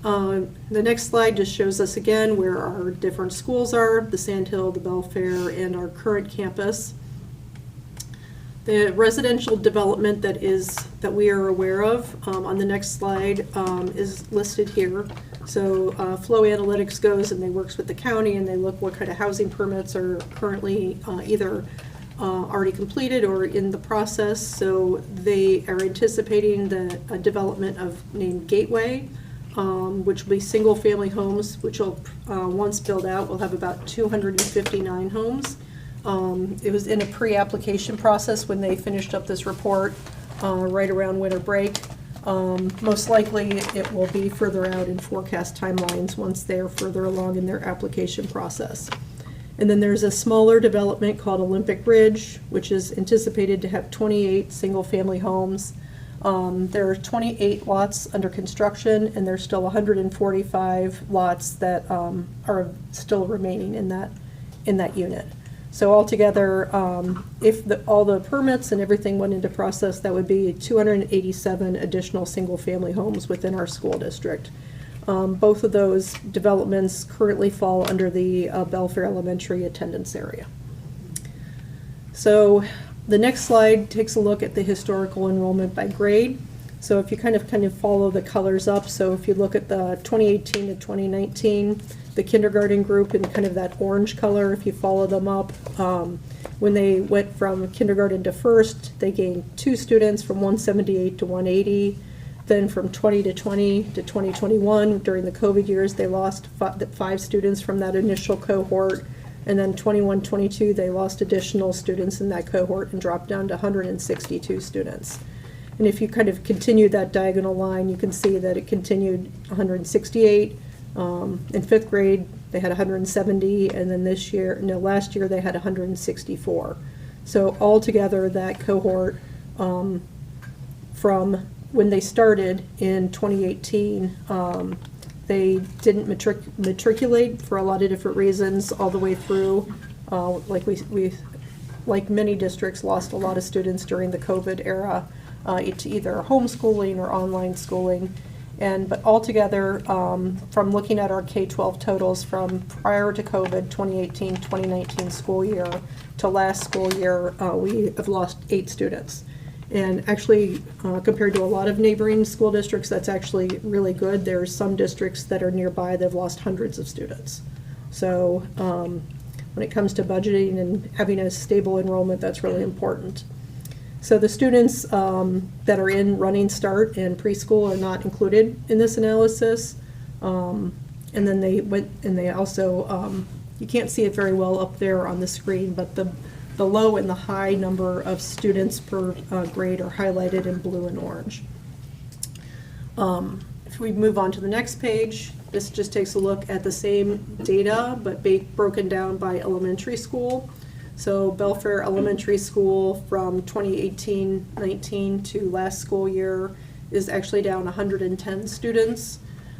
The next slide just shows us again where our different schools are, the Sandhill, the Belfair, and our current campus. The residential development that we are aware of on the next slide is listed here. So Flow Analytics goes and they works with the county and they look what kind of housing permits are currently either already completed or in the process. So they are anticipating the development of named Gateway, which will be single-family homes, which will, once built out, will have about 259 homes. It was in a pre-application process when they finished up this report right around winter break. Most likely it will be further out in forecast timelines once they're further along in their application process. And then there's a smaller development called Olympic Ridge, which is anticipated to have 28 single-family homes. There are 28 lots under construction, and there's still 145 lots that are still remaining in that unit. So altogether, if all the permits and everything went into process, that would be 287 additional single-family homes within our school district. Both of those developments currently fall under the Belfair Elementary attendance area. So the next slide takes a look at the historical enrollment by grade. So if you kind of follow the colors up, so if you look at the 2018 to 2019, the kindergarten group in kind of that orange color, if you follow them up, when they went from kindergarten to first, they gained 2 students from 178 to 180. Then from 2020 to 2021, during the COVID years, they lost 5 students from that initial cohort. And then 21-22, they lost additional students in that cohort and dropped down to 162 students. And if you kind of continue that diagonal line, you can see that it continued 168. In 5th grade, they had 170, and then last year they had 164. So altogether, that cohort from when they started in 2018, they didn't matriculate for a lot of different reasons all the way through. Like many districts, lost a lot of students during the COVID era to either homeschooling or online schooling. But altogether, from looking at our K-12 totals from prior to COVID, 2018-2019 school year to last school year, we have lost 8 students. And actually, compared to a lot of neighboring school districts, that's actually really good. There's some districts that are nearby that have lost hundreds of students. So when it comes to budgeting and having a stable enrollment, that's really important. So the students that are in Running Start and preschool are not included in this analysis. And then they also, you can't see it very well up there on the screen, but the low and the high number of students per grade are highlighted in blue and orange. If we move on to the next page, this just takes a look at the same data, but broken down by elementary school. So Belfair Elementary School from 2018-19 to last school year is actually down 110 students,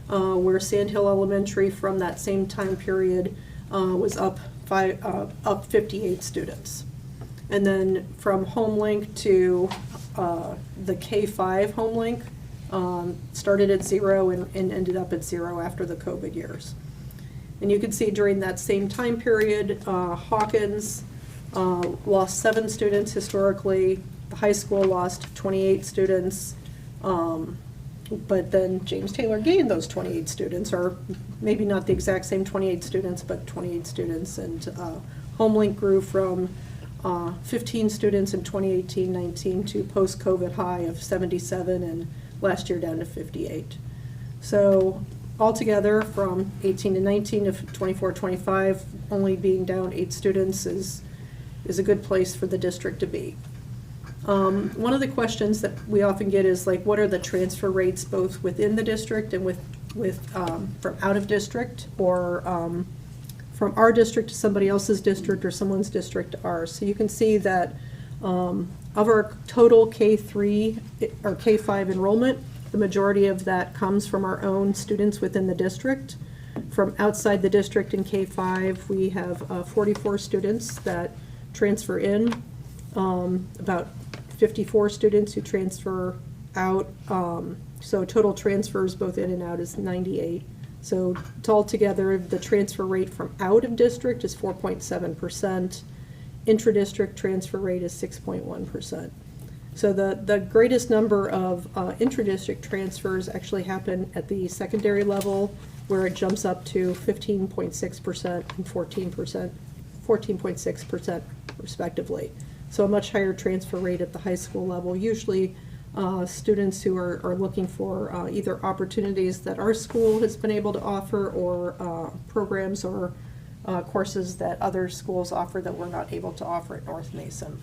where Sandhill Elementary from that same time period was up 58 students. And then from HomeLink to the K-5 HomeLink started at 0 and ended up at 0 after the COVID years. And you can see during that same time period, Hawkins lost 7 students historically. The high school lost 28 students. But then James Taylor gained those 28 students, or maybe not the exact same 28 students, but 28 students. And HomeLink grew from 15 students in 2018-19 to post-COVID high of 77, and last year down to 58. So altogether, from 18 to 19 to 24-25, only being down 8 students is a good place for the district to be. One of the questions that we often get is like, what are the transfer rates both within the district and from out of district, or from our district to somebody else's district or someone's district to ours. So you can see that of our total K3 or K5 enrollment, the majority of that comes from our own students within the district. From outside the district in K5, we have 44 students that transfer in, about 54 students who transfer out. So total transfers both in and out is 98. So altogether, the transfer rate from out of district is 4.7%. Intra-district transfer rate is 6.1%. So the greatest number of intra-district transfers actually happen at the secondary level, where it jumps up to 15.6% and 14.6% respectively. So a much higher transfer rate at the high school level. Usually students who are looking for either opportunities that our school has been able to offer, or programs or courses that other schools offer that we're not able to offer at North Mason.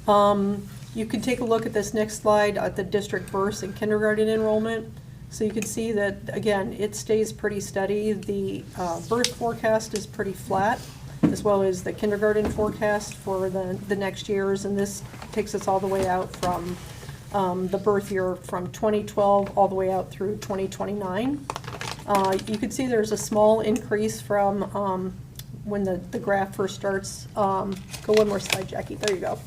You can take a look at this next slide at the district births and kindergarten enrollment. So you can see that, again, it stays pretty steady. The birth forecast is pretty flat, as well as the kindergarten forecast for the next years, and this takes us all the way out from the birth year from 2012 all the way out through 2029. You can see there's a small increase from when the graph first starts. Go one more slide, Jackie. There you go.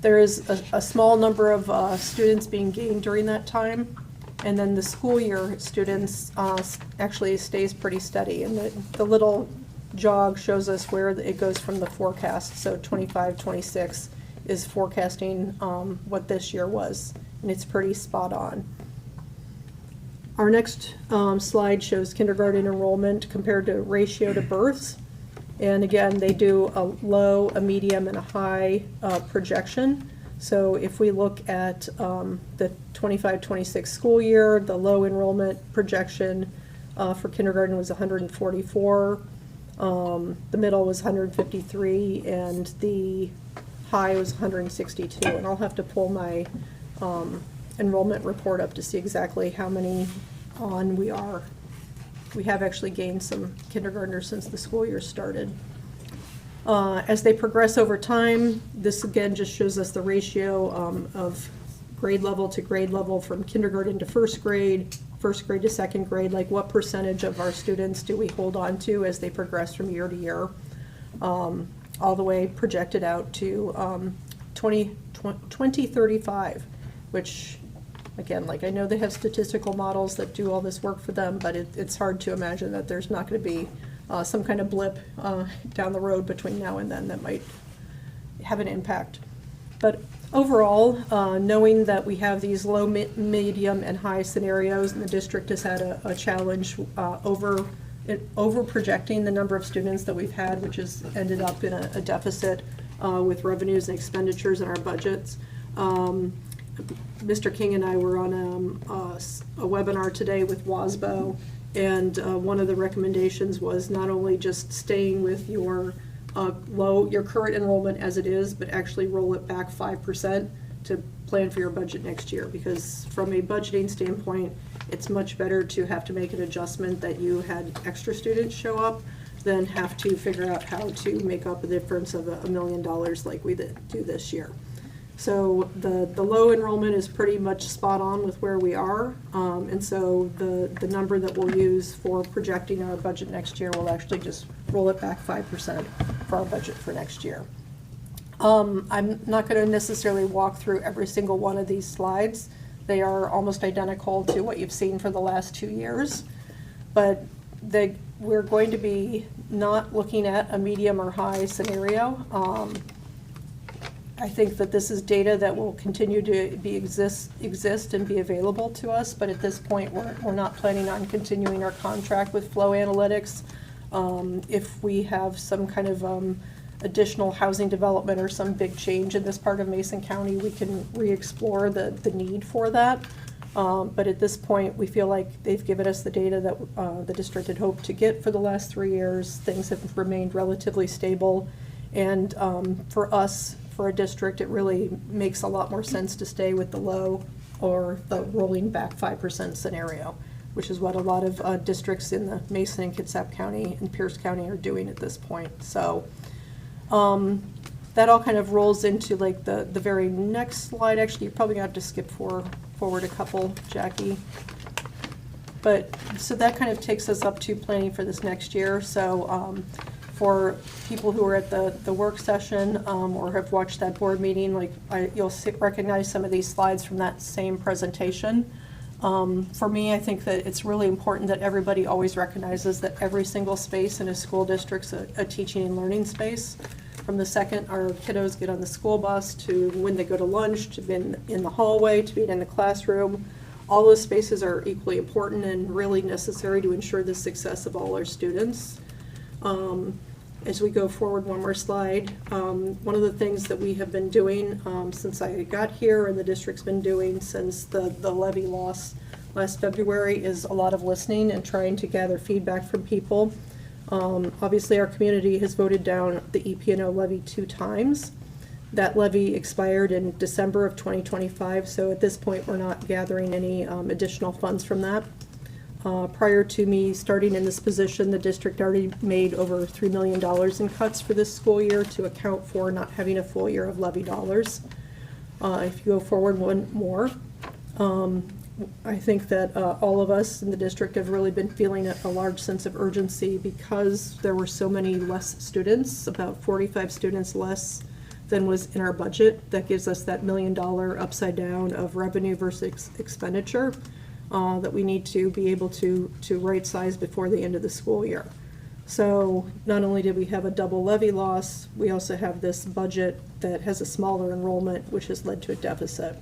There is a small number of students being gained during that time, and then the school year students actually stays pretty steady, and the little jog shows us where it goes from the forecast. So 25, 26 is forecasting what this year was, and it's pretty spot on. Our next slide shows kindergarten enrollment compared to ratio to births. And again, they do a low, a medium, and a high projection. So if we look at the 25-26 school year, the low enrollment projection for kindergarten was 144. The middle was 153, and the high was 162. And I'll have to pull my enrollment report up to see exactly how many on we are. We have actually gained some kindergartners since the school year started. As they progress over time, this again just shows us the ratio of grade level to grade level, from kindergarten to first grade to second grade, like what percentage of our students do we hold on to as they progress from year to year, all the way projected out to 2035, which, again, like, I know they have statistical models that do all this work for them, but it's hard to imagine that there's not going to be some kind of blip down the road between now and then that might have an impact. But overall, knowing that we have these low, medium, and high scenarios, and the district has had a challenge over projecting the number of students that we've had, which has ended up in a deficit with revenues and expenditures in our budgets. Mr. King and I were on a webinar today with WASBO, and one of the recommendations was not only just staying with your current enrollment as it is, but actually roll it back 5% to plan for your budget next year. Because from a budgeting standpoint, it's much better to have to make an adjustment that you had extra students show up than have to figure out how to make up a difference of $1 million like we do this year. So the low enrollment is pretty much spot on with where we are, and so the number that we'll use for projecting our budget next year will actually just roll it back 5% for our budget for next year. I'm not going to necessarily walk through every single one of these slides. They are almost identical to what you've seen for the last 2 years, but we're going to be not looking at a medium or high scenario. I think that this is data that will continue to exist and be available to us, but at this point, we're not planning on continuing our contract with Flow Analytics. If we have some kind of additional housing development or some big change in this part of Mason County, we can re-explore the need for that. But at this point, we feel like they've given us the data that the district had hoped to get for the last 3 years. Things have remained relatively stable, And for us, for a district, it really makes a lot more sense to stay with the low or the rolling back 5% scenario, which is what a lot of districts in the Mason and Kitsap County and Pierce County are doing at this point. So that all kind of rolls into like the very next slide. Actually, you're probably gonna have to skip forward a couple, Jackie. But, so that kind of takes us up to planning for this next year. So for people who are at the work session or have watched that board meeting, like you'll recognize some of these slides from that same presentation. For me, I think that it's really important that everybody always recognizes that every single space in a school district's a teaching and learning space. From the second our kiddos get on the school bus, to when they go to lunch, to being in the hallway, to being in the classroom, all those spaces are equally important and really necessary to ensure the success of all our students. As we go forward, one more slide, one of the things that we have been doing since I got here and the district's been doing since the levy loss last February is a lot of listening and trying to gather feedback from people. Obviously, our community has voted down the EP&O levy 2 times. That levy expired in December of 2025, so at this point, we're not gathering any additional funds from that. Prior to me starting in this position, the district already made over $3 million in cuts for this school year to account for not having a full year of levy dollars. If you go forward one more, I think that all of us in the district have really been feeling a large sense of urgency because there were so many less students, about 45 students less than was in our budget. That gives us that $1 million upside down of revenue versus expenditure that we need to be able to right size before the end of the school year. So not only did we have a double levy loss, we also have this budget that has a smaller enrollment, which has led to a deficit.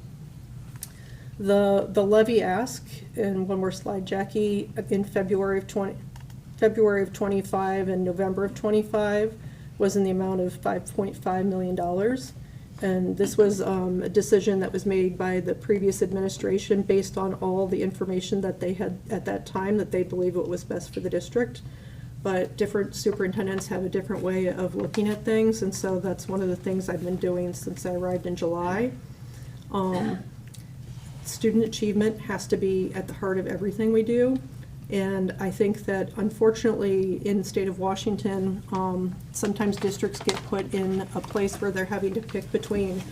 The levy ask, and one more slide, Jackie, in February of 25 and November of 25 was in the amount of $5.5 million. And this was a decision that was made by the previous administration based on all the information that they had at that time that they believe it was best for the district. But different superintendents have a different way of looking at things, and so that's one of the things I've been doing since I arrived in July. Student achievement has to be at the heart of everything we do. And I think that unfortunately in the state of Washington, sometimes districts get put in a place where they're having to pick between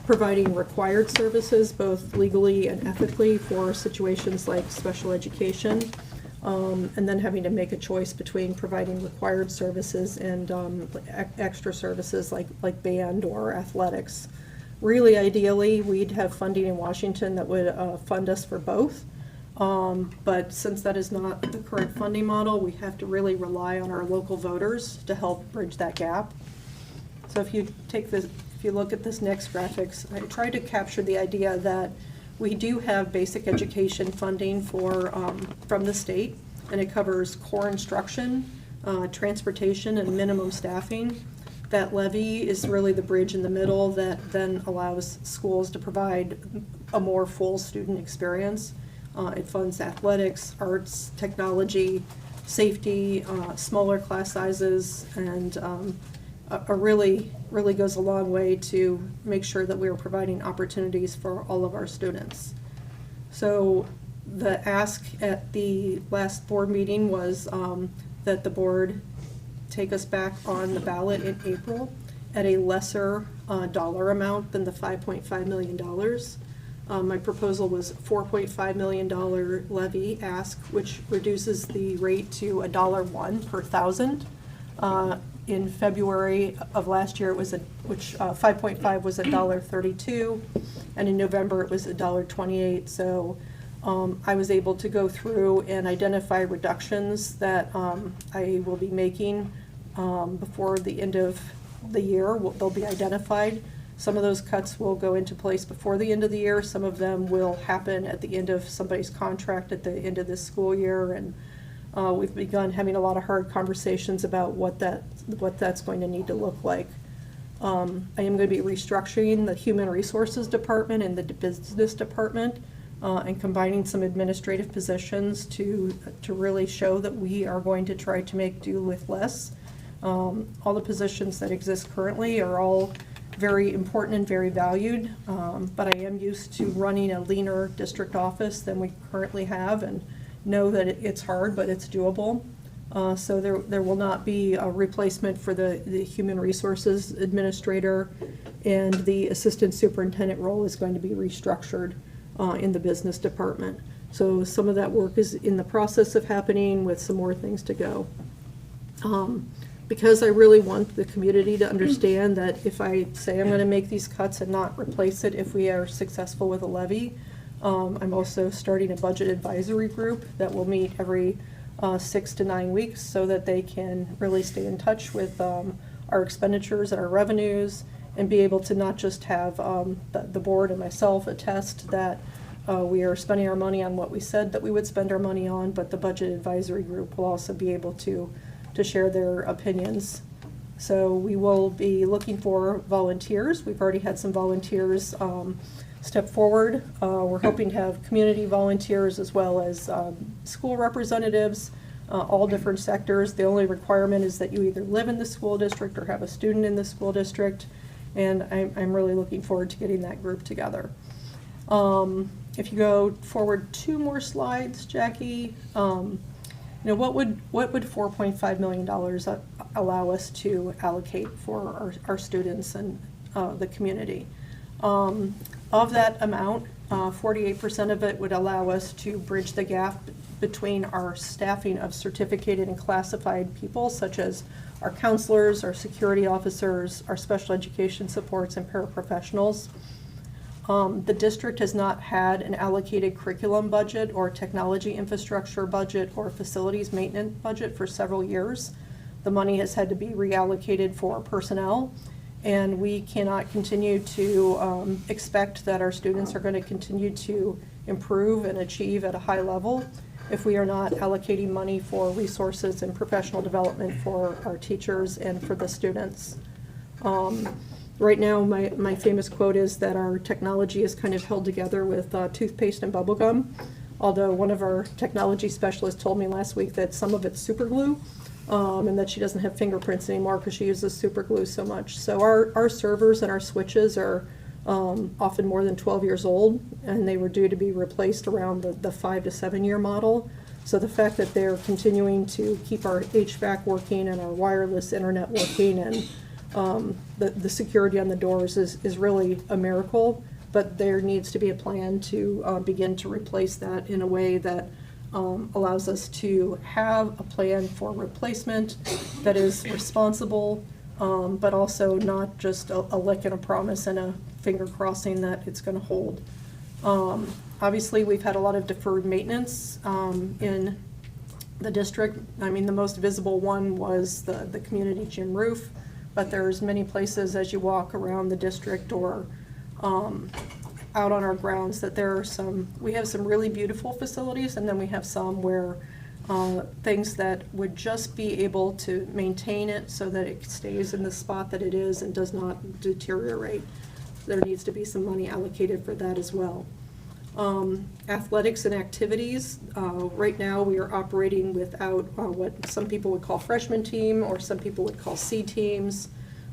providing required services, both legally and ethically, for situations like special education, and then having to make a choice between providing required services and extra services like band or athletics. Really, ideally, we'd have funding in Washington that would fund us for both. But since that is not the current funding model, we have to really rely on our local voters to help bridge that gap. So if you look at this next graphics, I tried to capture the idea that we do have basic education funding from the state, and it covers core instruction, transportation, and minimum staffing. That levy is really the bridge in the middle that then allows schools to provide a more full student experience. It funds athletics, arts, technology, safety, smaller class sizes, and really goes a long way to make sure that we are providing opportunities for all of our students. So the ask at the last board meeting was that the board take us back on the ballot in April at a lesser dollar amount than the $5.5 million. My proposal was $4.5 million levy ask, which reduces the rate to $1.01 per thousand. In February of last year, it was 5.5 was $1.32, and in November it was $1.28. So I was able to go through and identify reductions that I will be making before the end of the year. They'll be identified. Some of those cuts will go into place before the end of the year. Some of them will happen at the end of somebody's contract at the end of this school year. And we've begun having a lot of hard conversations about what that's going to need to look like. I am going to be restructuring the Human Resources Department and the Business Department and combining some administrative positions to really show that we are going to try to make do with less. All the positions that exist currently are all very important and very valued, but I am used to running a leaner district office than we currently have, and know that it's hard, but it's doable. So there will not be a replacement for the human resources administrator, and the assistant superintendent role is going to be restructured in the business department. So some of that work is in the process of happening, with some more things to go. Because I really want the community to understand that if I say I'm going to make these cuts and not replace it if we are successful with a levy, I'm also starting a budget advisory group that will meet every 6 to 9 weeks, so that they can really stay in touch with our expenditures and our revenues, and be able to not just have the board and myself attest that we are spending our money on what we said that we would spend our money on, but the budget advisory group will also be able to share their opinions. So we will be looking for volunteers. We've already had some volunteers step forward. We're hoping to have community volunteers as well as school representatives, all different sectors. The only requirement is that you either live in the school district or have a student in the school district, and I'm really looking forward to getting that group together. If you go forward 2 more slides, Jackie, what would $4.5 million allow us to allocate for our students and the community? Of that amount, 48% of it would allow us to bridge the gap between our staffing of certificated and classified people, such as our counselors, our security officers, our special education supports, and paraprofessionals. The district has not had an allocated curriculum budget or technology infrastructure budget or facilities maintenance budget for several years. The money has had to be reallocated for personnel, and we cannot continue to expect that our students are going to continue to improve and achieve at a high level if we are not allocating money for resources and professional development for our teachers and for the students. Right now, my famous quote is that our technology is kind of held together with toothpaste and bubble gum, although one of our technology specialists told me last week that some of it's super glue, and that she doesn't have fingerprints anymore because she uses super glue so much. So our servers and our switches are often more than 12 years old, and they were due to be replaced around the 5 to 7 year model. So the fact that they're continuing to keep our HVAC working and our wireless internet working, and the security on the doors is really a miracle, but there needs to be a plan to begin to replace that in a way that allows us to have a plan for replacement that is responsible, but also not just a lick and a promise and a finger crossing that it's going to hold. Obviously, we've had a lot of deferred maintenance in the district. I mean, the most visible one was the community gym roof, but there's many places as you walk around the district or out on our grounds that we have some really beautiful facilities, and then we have some where things that would just be able to maintain it so that it stays in the spot that it is and does not deteriorate. There needs to be some money allocated for that as well. Athletics and activities. Right now we are operating without what some people would call freshman team or some people would call C teams.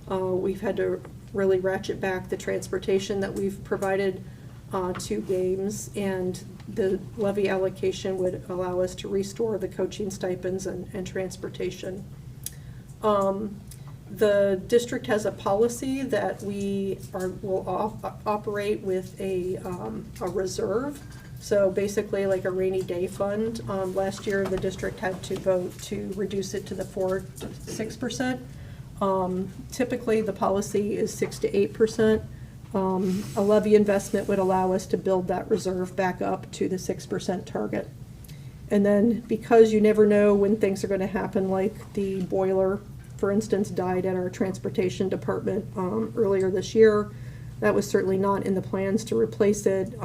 We've had to really ratchet back the transportation that we've provided to games, and the levy allocation would allow us to restore the coaching stipends and transportation. The district has a policy that we will operate with a reserve. So basically like a rainy day fund. Last year the district had to vote to reduce it to the 4 to 6%. Typically the policy is 6 to 8%. A levy investment would allow us to build that reserve back up to the 6% target. And then because you never know when things are going to happen, like the boiler, for instance, died at our transportation department earlier this year. That was certainly not in the plans to replace it.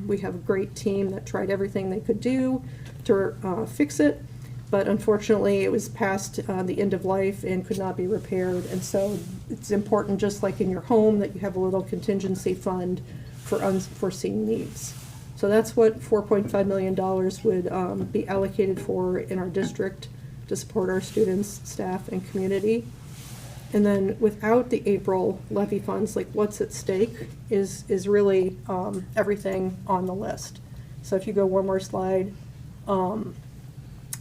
We have a great team that tried everything they could do to fix it, but unfortunately it was past the end of life and could not be repaired. And so it's important, just like in your home, that you have a little contingency fund for unforeseen needs. So that's what $4.5 million would be allocated for in our district. to support our students, staff, and community. And then without the April levy funds, like what's at stake is really everything on the list. So if you go one more slide,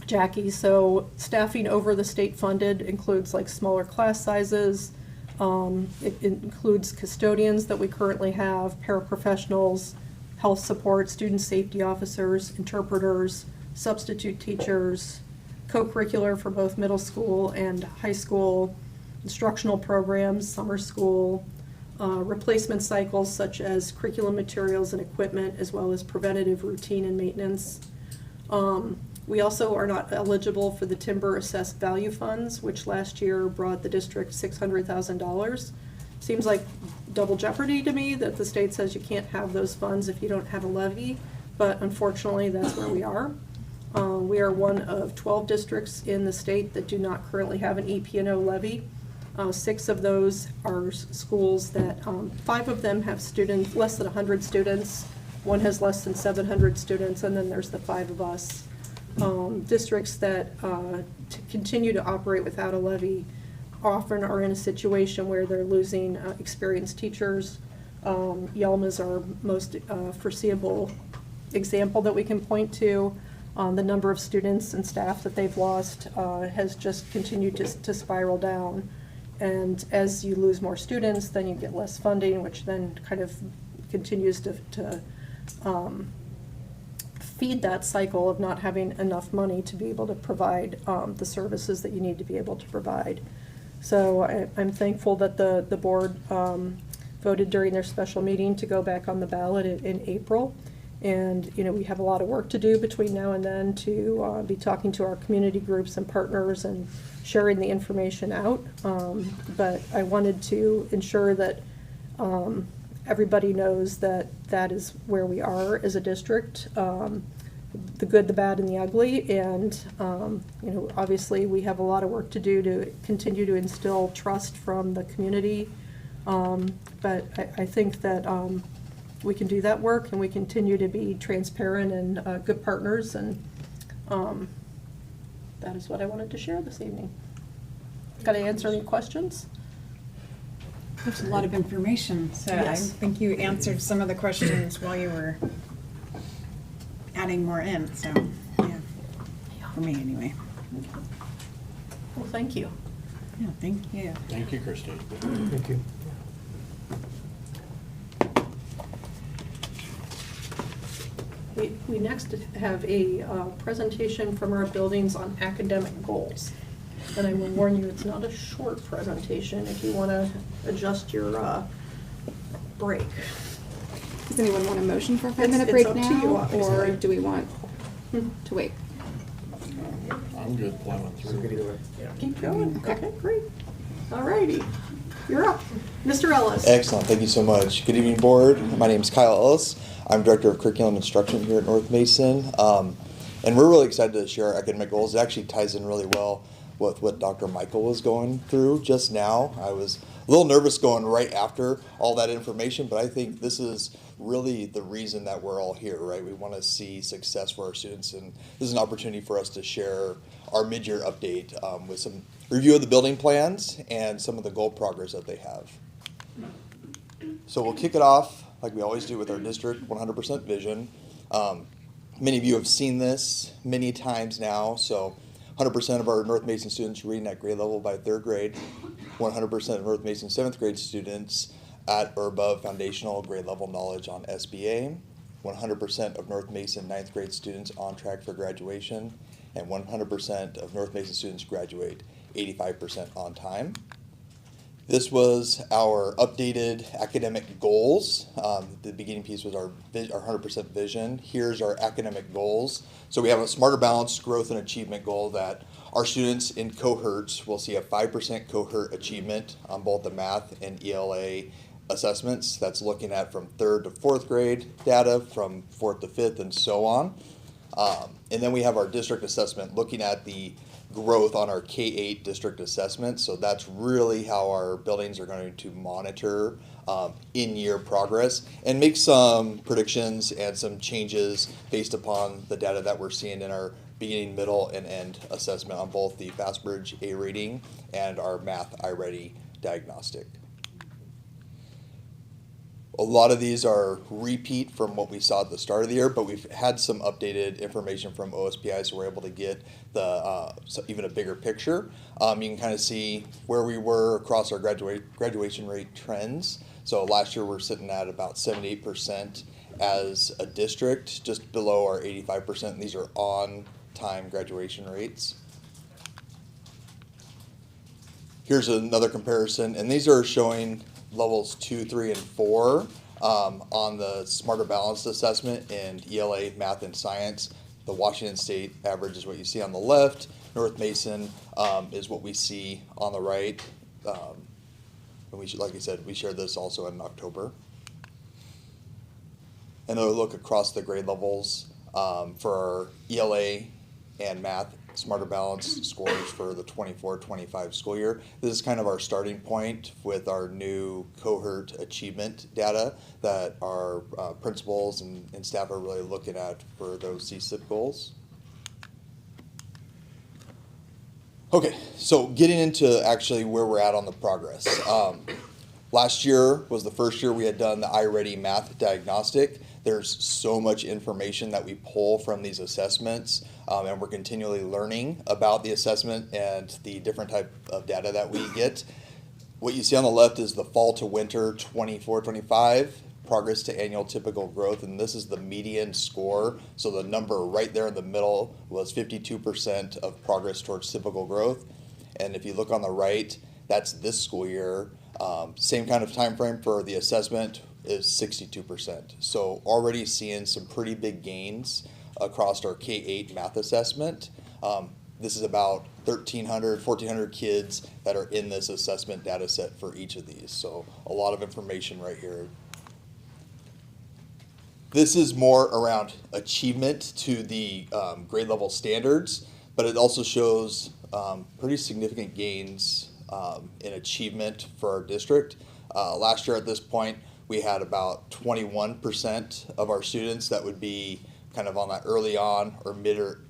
Jackie, so staffing over the state funded includes like smaller class sizes. It includes custodians that we currently have, paraprofessionals, health support, student safety officers, interpreters, substitute teachers, co-curricular for both middle school and high school, instructional programs, summer school, replacement cycles such as curriculum materials and equipment, as well as preventative routine and maintenance. We also are not eligible for the timber assessed value funds, which last year brought the district $600,000. Seems like double jeopardy to me that the state says you can't have those funds if you don't have a levy, but unfortunately that's where we are. We are one of 12 districts in the state that do not currently have an EP&O levy. 6 of those are schools that, 5 of them have students, less than 100 students, 1 has less than 700 students, and then there's the 5 of us. Districts that to continue to operate without a levy often are in a situation where they're losing experienced teachers. Yelm is our most foreseeable example that we can point to. The number of students and staff that they've lost has just continued to spiral down. And as you lose more students, then you get less funding, which then kind of continues to feed that cycle of not having enough money to be able to provide the services that you need to be able to provide. So I'm thankful that the board voted during their special meeting to go back on the ballot in April. And, you know, we have a lot of work to do between now and then to be talking to our community groups and partners and sharing the information out. But I wanted to ensure that everybody knows that that is where we are as a district, the good, the bad, and the ugly. And, you know, obviously we have a lot of work to do to continue to instill trust from the community. But I think that we can do that work, and we continue to be transparent and good partners, and that is what I wanted to share this evening. Got to answer any questions? There's a lot of information, so Yes. I think you answered some of the questions while you were adding more in, so, yeah, for me anyway. Well, thank you. Yeah, thank you. Thank you, Christy. Thank you. We next have a presentation from our buildings on academic goals. And I will warn you, it's not a short presentation if you want to adjust your break. Does anyone want a motion for a It's- 5-minute it's break up to now? you, Or obviously. do we want to wait? I'm good plowing So good through. either way. Keep going. Okay, great. All righty. You're up. Mr. Ellis. Excellent, thank you so much. Good evening, board. My name is Kyle Ellis. I'm Director of Curriculum Instruction here at North Mason. And we're really excited to share our academic goals. It actually ties in really well with what Dr. Michael was going through just now. I was a little nervous going right after all that information, but I think this is really the reason that we're all here, right? We want to see success for our students, and this is an opportunity for us to share our mid-year update with some review of the building plans and some of the goal progress that they have. So we'll kick it off like we always do with our district 100% vision. Many of you have seen this many times now, so 100% of our North Mason students reading at grade level by 3rd grade, 100% of North Mason 7th grade students at or above foundational grade level knowledge on SBA, 100% of North Mason 9th grade students on track for graduation, and 100% of North Mason students graduate 85% on time. This was our updated academic goals. The beginning piece was our 100% vision. Here's our academic goals. So we have a smarter balanced growth and achievement goal that our students in cohorts will see a 5% cohort achievement on both the math and ELA assessments. That's looking at from 3rd to 4th grade data, from 4th to 5th, and so on. And then we have our district assessment looking at the growth on our K-8 district assessment. So that's really how our buildings are going to monitor in-year progress and make some predictions and some changes based upon the data that we're seeing in our beginning, middle, and end assessment on both the FastBridge A Reading and our Math iReady diagnostic. A lot of these are repeat from what we saw at the start of the year, but we've had some updated information from OSPI, so we're able to get the even a bigger picture. You can kind of see where we were across our graduation rate trends. So last year we're sitting at about 78% as a district, just below our 85%. And these are on-time graduation rates. Here's another comparison, and these are showing levels 2, 3, and 4 on the Smarter Balanced assessment in ELA, math, and science. The Washington State average is what you see on the left. North Mason is what we see on the right. And we should, like I said, we shared this also in October. Another look across the grade levels for our ELA and math Smarter Balanced scores for the 24-25 school year. This is kind of our starting point with our new cohort achievement data that our principals and staff are really looking at for those CSIP goals. Okay, so getting into actually where we're at on the progress. Last year was the first year we had done the iReady math diagnostic. There's so much information that we pull from these assessments, and we're continually learning about the assessment and the different type of data that we get. What you see on the left is the fall to winter 24-25, progress to annual typical growth, and this is the median score. So the number right there in the middle was 52% of progress towards typical growth. And if you look on the right, that's this school year. Same kind of time frame for the assessment is 62%. So already seeing some pretty big gains across our K-8 math assessment. This is about 1,300, 1,400 kids that are in this assessment data set for each of these. So a lot of information right here. This is more around achievement to the grade level standards, but it also shows pretty significant gains in achievement for our district. Last year at this point, we had about 21% of our students that would be kind of on that early on or mid or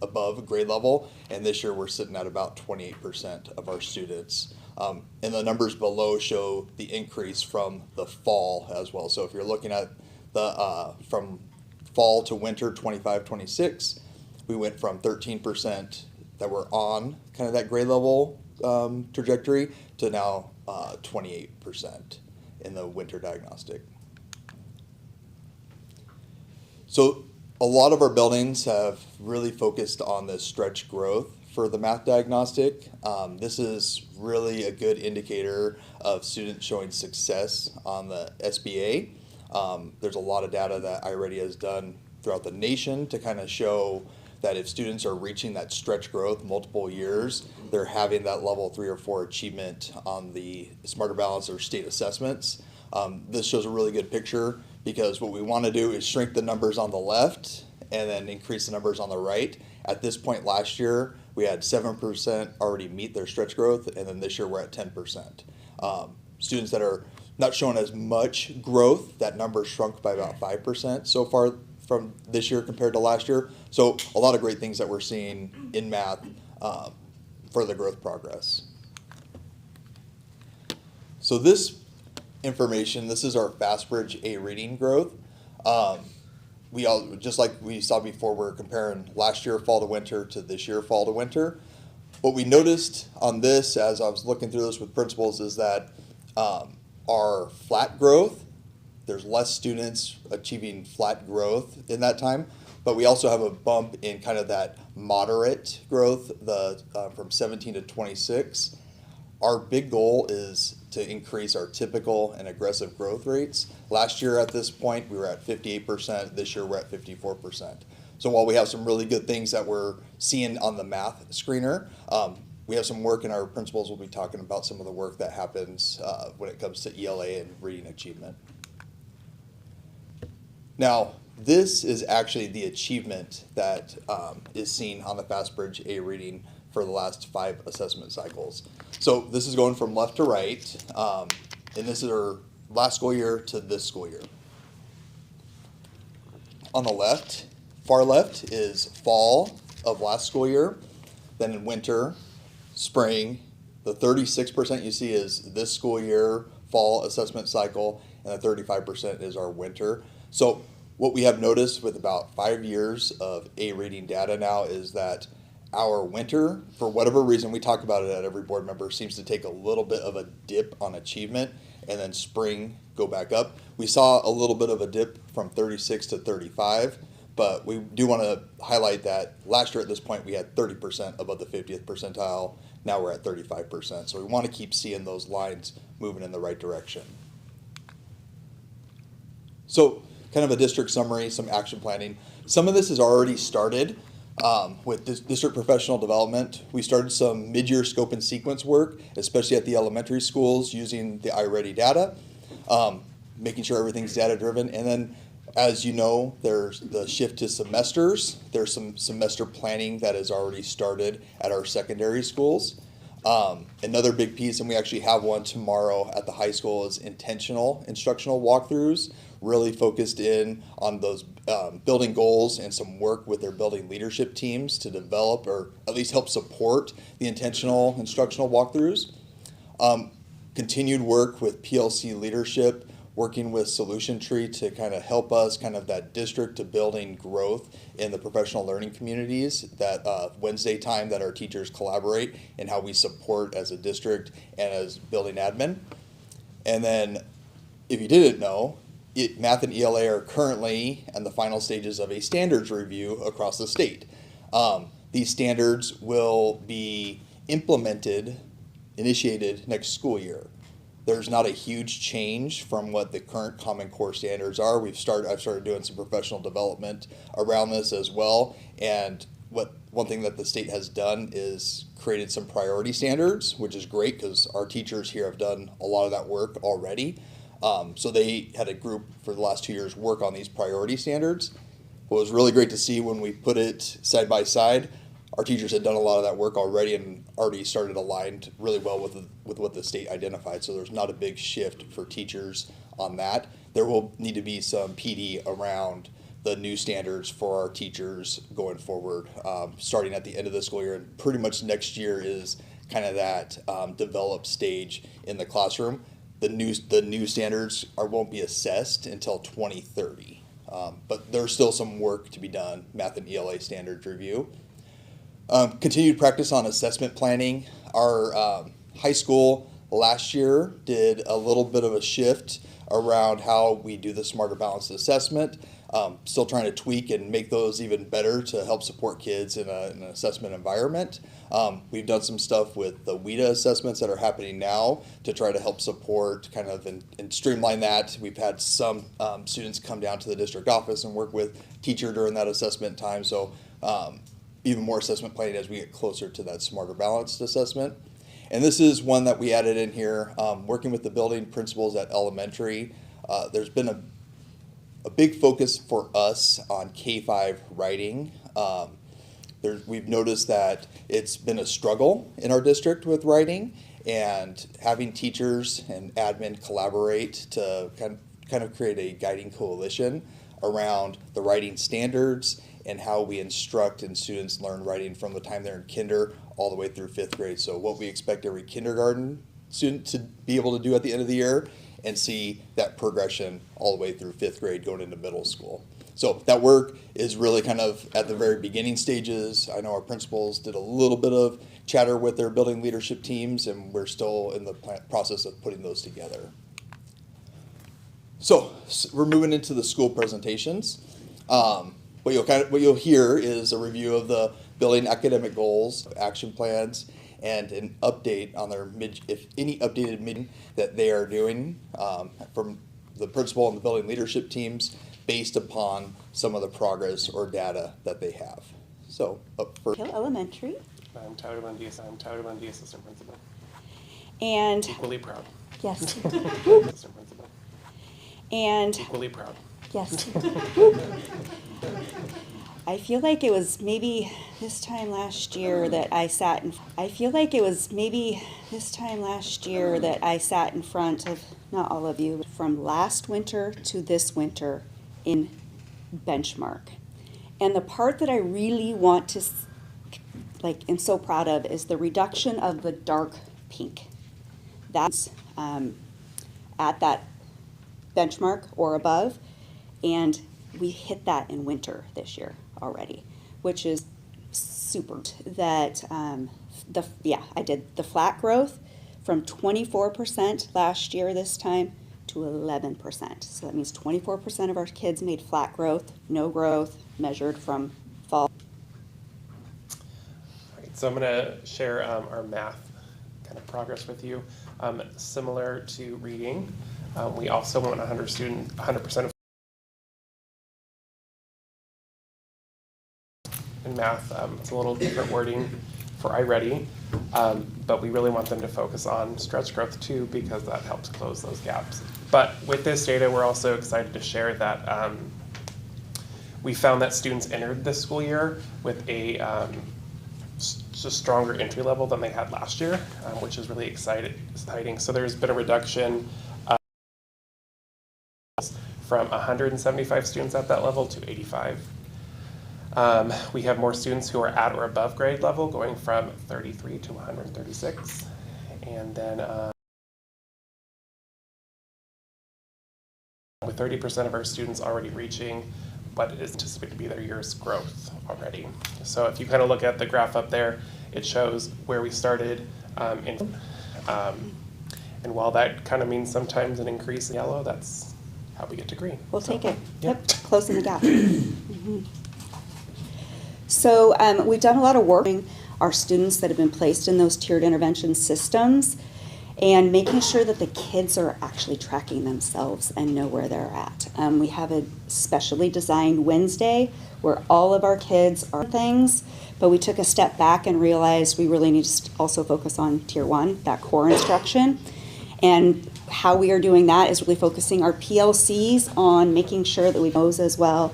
above grade level, and this year we're sitting at about 28% of our students. And the numbers below show the increase from the fall as well. So if you're looking at the from fall to winter 25-26, we went from 13% that were on kind of that grade level trajectory to now 28% in the winter diagnostic. So a lot of our buildings have really focused on this stretch growth for the math diagnostic. This is really a good indicator of students showing success on the SBA. There's a lot of data that iReady has done throughout the nation to kind of show that if students are reaching that stretch growth multiple years, they're having that level 3 or 4 achievement on the Smarter Balanced or state assessments. This shows a really good picture because what we want to do is shrink the numbers on the left and then increase the numbers on the right. At this point last year, we had 7% already meet their stretch growth, and then this year we're at 10%. Students that are not showing as much growth, that number shrunk by about 5% so far from this year compared to last year. So a lot of great things that we're seeing in math for the growth progress. So this information, this is our FastBridge A Reading growth. We all, just like we saw before, we're comparing last year fall to winter to this year fall to winter. What we noticed on this as I was looking through this with principals is that our flat growth, there's less students achieving flat growth in that time, but we also have a bump in kind of that moderate growth, from 17 to 26. Our big goal is to increase our typical and aggressive growth rates. Last year at this point, we were at 58%. This year, we're at 54%. So while we have some really good things that we're seeing on the math screener, we have some work, and our principals will be talking about some of the work that happens when it comes to ELA and reading achievement. Now, this is actually the achievement that is seen on the FastBridge A Reading for the last 5 assessment cycles. So this is going from left to right, and this is our last school year to this school year. On the left, far left is fall of last school year, then in winter, spring. The 36% you see is this school year fall assessment cycle, and the 35% is our winter. So what we have noticed with about 5 years of A rating data now is that our winter, for whatever reason, we talk about it at every board member, seems to take a little bit of a dip on achievement, and then spring go back up. We saw a little bit of a dip from 36 to 35, but we do want to highlight that last year at this point we had 30% above the 50th percentile. Now we're at 35%. So we want to keep seeing those lines moving in the right direction. So kind of a district summary, some action planning. Some of this has already started with district professional development. We started some mid-year scope and sequence work, especially at the elementary schools using the iReady data, making sure everything's data driven. And then, as you know, there's the shift to semesters. There's some semester planning that has already started at our secondary schools. Another big piece, and we actually have one tomorrow at the high school, is intentional instructional walkthroughs, really focused in on those building goals and some work with their building leadership teams to develop or at least help support the intentional instructional walkthroughs. Continued work with PLC leadership, working with Solution Tree to kind of help us kind of that district to building growth in the professional learning communities, that Wednesday time that our teachers collaborate and how we support as a district and as building admin. And then if you didn't know, math and ELA are currently in the final stages of a standards review across the state. These standards will be initiated next school year. There's not a huge change from what the current Common Core standards are. I've started doing some professional development around this as well. And one thing that the state has done is created some priority standards, which is great because our teachers here have done a lot of that work already. So they had a group for the last 2 years work on these priority standards. What was really great to see when we put it side by side, our teachers had done a lot of that work already and already started aligned really well with what the state identified. So there's not a big shift for teachers on that. There will need to be some PD around the new standards for our teachers going forward, starting at the end of the school year. And pretty much next year is kind of that develop stage in the classroom. The new standards won't be assessed until 2030. But there's still some work to be done, math and ELA standards review. Continued practice on assessment planning. Our high school last year did a little bit of a shift around how we do the Smarter Balanced Assessment. Still trying to tweak and make those even better to help support kids in an assessment environment. We've done some stuff with the WIDA assessments that are happening now to try to help support kind of and streamline that. We've had some students come down to the district office and work with teacher during that assessment time. So even more assessment planning as we get closer to that Smarter Balanced Assessment. And this is one that we added in here, working with the building principals at elementary. There's been a big focus for us on K-5 writing. We've noticed that it's been a struggle in our district with writing, and having teachers and admin collaborate to kind of create a guiding coalition around the writing standards and how we instruct and students learn writing from the time they're in kinder all the way through 5th grade. So what we expect every kindergarten student to be able to do at the end of the year, and see that progression all the way through 5th grade going into middle school. So that work is really kind of at the very beginning stages. I know our principals did a little bit of chatter with their building leadership teams, and we're still in the process of putting those together. So we're moving into the school presentations. What you'll hear is a review of the building academic goals, action plans, and an update on their if any updated meeting that they are doing from the principal and the building leadership teams based upon some of the progress or data that they have. So up first. Hill Elementary. I'm Tyler Lundy, assistant principal. And equally proud. Yes. Assistant principal. And equally proud. Yes. I feel like it was maybe this time last year that I sat in front of, not all of you, from last winter to this winter in benchmark. And the part that I really want to, am so proud of is the reduction of the dark pink. That's at that benchmark or above, and we hit that in winter this year already, which is super. That I did the flat growth from 24% last year this time to 11%. So that means 24% of our kids made flat growth, no growth, measured from fall. Right, so I'm going to share our math kind of progress with you. Similar to reading, we also want 100% of in math. It's a little different wording for iReady, but we really want them to focus on stretch growth too, because that helps close those gaps. But with this data, we're also excited to share that we found that students entered this school year with a just stronger entry level than they had last year, which is really exciting. So there's been a reduction from 175 students at that level to 85. We have more students who are at or above grade level, going from 33 to 136. And then with 30% of our students already reaching what is anticipated to be their year's growth already. So if you kind of look at the graph up there, it shows where we started and while that kind of means sometimes an increase in yellow, that's how we get to green. We'll take it. Yep. Yep, closing the gap. Mm-hmm. So we've done a lot of work with our students that have been placed in those tiered intervention systems and making sure that the kids are actually tracking themselves and know where they're at. We have a specially designed Wednesday where all of our kids are things, but we took a step back and realized we really need to also focus on tier 1, that core instruction. And how we are doing that is really focusing our PLCs on making sure that we know those as well.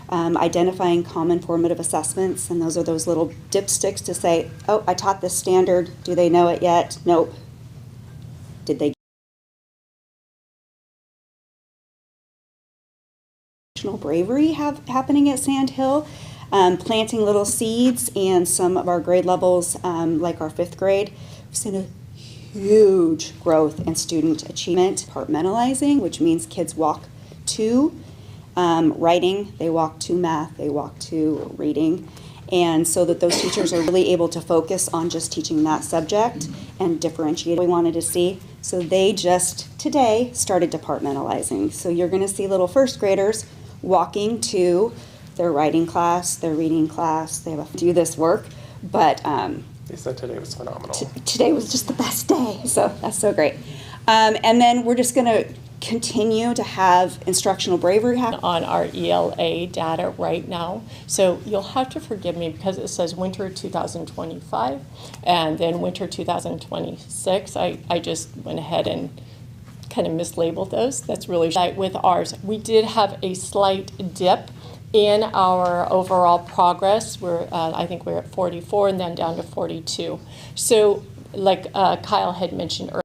Identifying common formative assessments, and those are those little dipsticks to say, oh, I taught this standard. Do they know it yet? Nope. Did they? Bravery happening at Sand Hill, planting little seeds, and some of our grade levels, like our 5th grade, we've seen a huge growth in student achievement. Compartmentalizing, which means kids walk to writing, they walk to math, they walk to reading, and so that those teachers are really able to focus on just teaching that subject and differentiate what we wanted to see. So they just today started departmentalizing. So you're going to see little 1st graders walking to their writing class, their reading class. They have to do this work, but they said today was phenomenal. Today was just the best day, so that's so great. And then we're just going to continue to have instructional bravery happen. On our ELA data right now. So you'll have to forgive me because it says winter 2025 and then winter 2026. I just went ahead and kind of mislabeled those. That's really with ours. We did have a slight dip in our overall progress. I think we're at 44 and then down to 42. So like Kyle had mentioned earlier,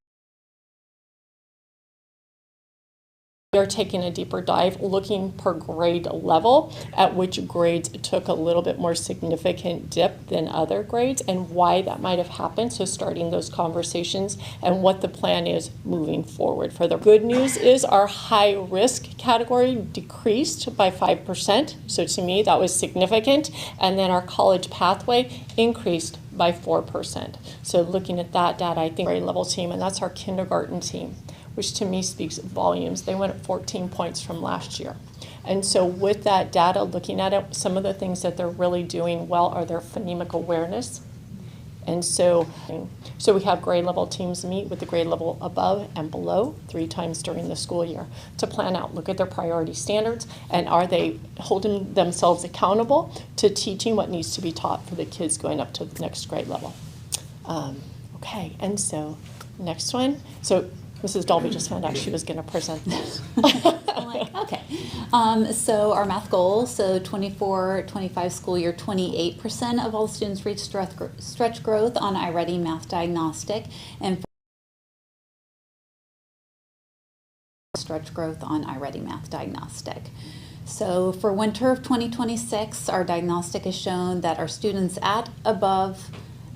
we are taking a deeper dive, looking per grade level at which grades took a little bit more significant dip than other grades and why that might have happened. So starting those conversations and what the plan is moving forward. For the good news is our high risk category decreased by 5%. So to me, that was significant. And then our college pathway increased by 4%. So looking at that data, I think grade level team, and that's our kindergarten team, which to me speaks volumes. They went up 14 points from last year. And so with that data, looking at it, some of the things that they're really doing well are their phonemic awareness. And so we have grade level teams meet with the grade level above and below 3 times during the school year to plan out, look at their priority standards, and are they holding themselves accountable to teaching what needs to be taught for the kids going up to the next grade level. Okay, and so next one. So Mrs. Dolby just found out she was going to present this. I'm like, okay. So our math goals, so 24-25 school year, 28% of all students reached stretch growth on iReady Math Diagnostic, and stretch growth on iReady Math Diagnostic. So for winter of 2026, our diagnostic has shown that our students at above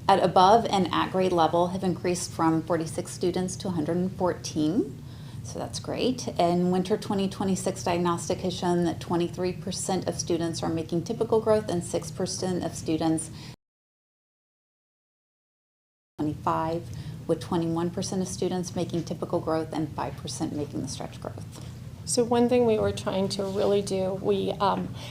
and at grade level have increased from 46 students to 114. So that's great. And winter 2026 diagnostic has shown that 23% of students are making typical growth and 6% of students 25, with 21% of students making typical growth and 5% making the stretch growth. So one thing we were trying to really do, we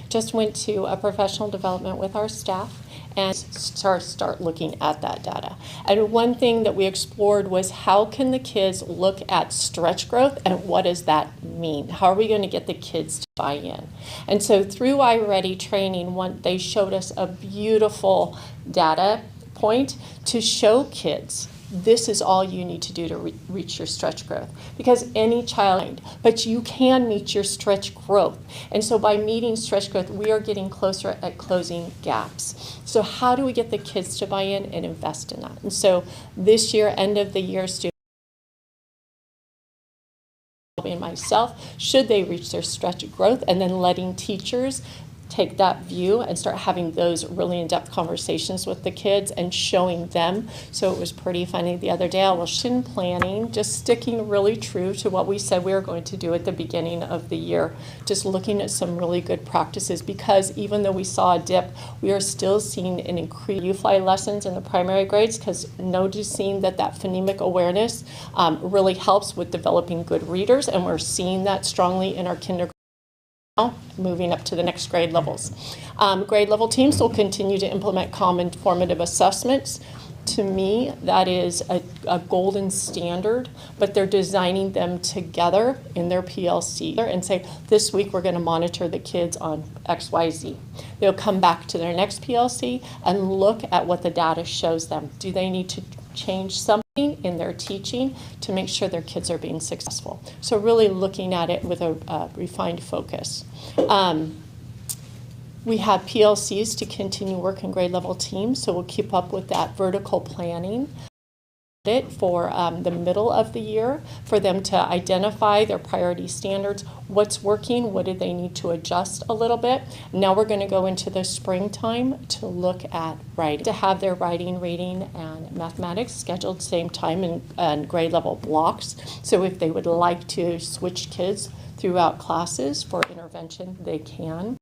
just went to a professional development with our staff and start looking at that data. And one thing that we explored was how can the kids look at stretch growth and what does that mean? How are we going to get the kids to buy in? And so through iReady training, they showed us a beautiful data point to show kids this is all you need to do to reach your stretch growth, because any child, but you can meet your stretch growth. And so by meeting stretch growth, we are getting closer at closing gaps. So how do we get the kids to buy in and invest in that? And so this year, end of the year, students and myself, should they reach their stretch growth, and then letting teachers take that view and start having those really in-depth conversations with the kids and showing them. So it was pretty funny the other day. I was in planning, just sticking really true to what we said we were going to do at the beginning of the year, just looking at some really good practices, because even though we saw a dip, we are still seeing an increase in U-Fly lessons in the primary grades, because noticing that phonemic awareness really helps with developing good readers, and we're seeing that strongly in our kindergarten. Moving up to the next grade levels. Grade level teams will continue to implement common formative assessments. To me, that is a golden standard, but they're designing them together in their PLC and say, this week we're going to monitor the kids on XYZ. They'll come back to their next PLC and look at what the data shows them. Do they need to change something in their teaching to make sure their kids are being successful? So really looking at it with a refined focus. We have PLCs to continue work in grade level teams, so we'll keep up with that vertical planning for the middle of the year, for them to identify their priority standards, what's working, what do they need to adjust a little bit. Now we're going to go into the springtime to look at writing, to have their writing, reading, and mathematics scheduled same time in grade level blocks. So if they would like to switch kids throughout classes for intervention, they can.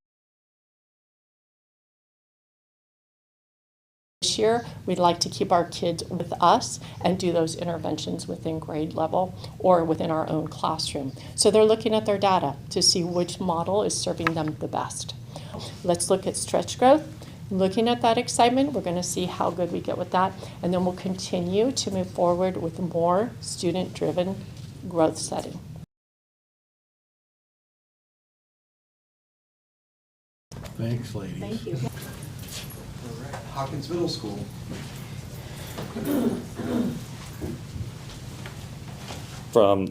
This year, we'd like to keep our kids with us and do those interventions within grade level or within our own classroom. So they're looking at their data to see which model is serving them the best. Let's look at stretch growth. Looking at that excitement, we're going to see how good we get with that, and then we'll continue to move forward with more student-driven growth setting. Thanks, ladies. Thank you. Hawkins Middle School. From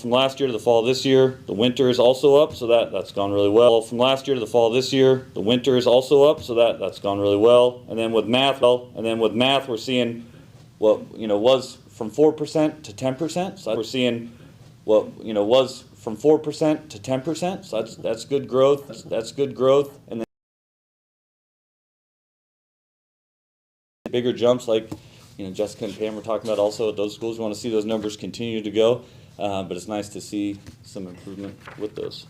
last year to the fall this year, the winter is also up, so that's gone really well. From last year to the fall this year, the winter is also up, so that's gone really well. And then with math, we're seeing what was from 4% to 10%. So we're seeing what was from 4% to 10%. So that's good growth. That's good growth. And then bigger jumps like Jessica and Pam were talking about also at those schools. We want to see those numbers continue to go, but it's nice to see some improvement with those.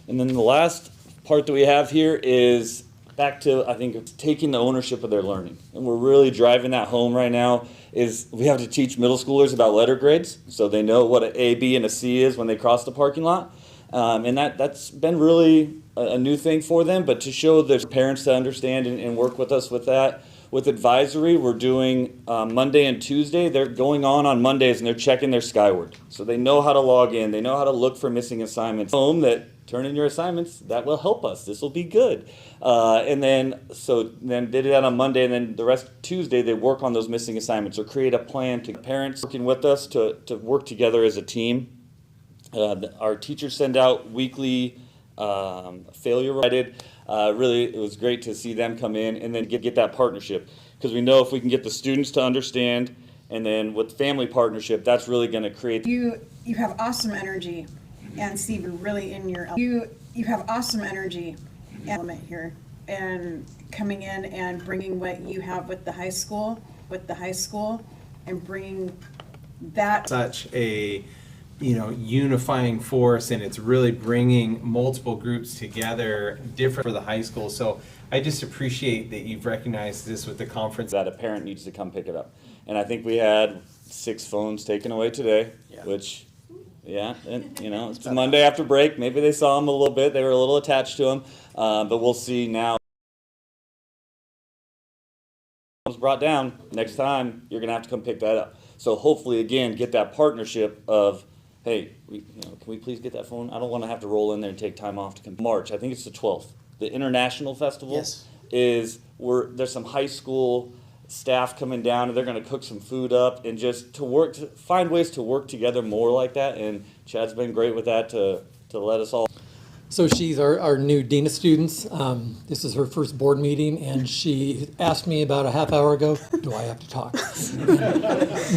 And then the last part that we have here is back to, I think, taking the ownership of their learning. And we're really driving that home right now is we have to teach middle schoolers about letter grades so they know what an A, B, and a C is when they cross the parking lot. And that's been really a new thing for them, but to show their parents to understand and work with us with that. With advisory, we're doing Monday and Tuesday. They're going on Mondays and they're checking their Skyward. So they know how to log in. They know how to look for missing assignments. Home that turn in your assignments, that will help us. This will be good. And then they did that on Monday, and then the rest Tuesday they work on those missing assignments or create a plan to parents working with us to work together as a team. Our teachers send out weekly failure rated. Really, it was great to see them come in and then get that partnership, because we know if we can get the students to understand, and then with family partnership, that's really going to create. You have awesome energy, and Steve, you're really in your. You you have awesome energy element here, and coming in and bringing what you have with the high school, and bringing that. Such a, unifying force, and it's really bringing multiple groups together, different for the high school. So I just appreciate that you've recognized this with the conference. That a parent needs to come pick it up. And I think we had 6 phones taken away today, which, yeah, and it's Monday after break. Maybe they saw them a little bit. They were a little attached to them, but we'll see now. Was brought down. Next time, you're gonna have to come pick that up. So hopefully, again, get that partnership of, hey, can we please get that phone? I don't want to have to roll in there and take time off to come. March, I think it's the 12th. The International Festival is there's some high school staff coming down, and they're going to cook some food up and just to find ways to work together more like that. And Chad's been great with that to let us all. So she's our new Dean of Students. This is her first board meeting, and she asked me about a half hour ago, do I have to talk?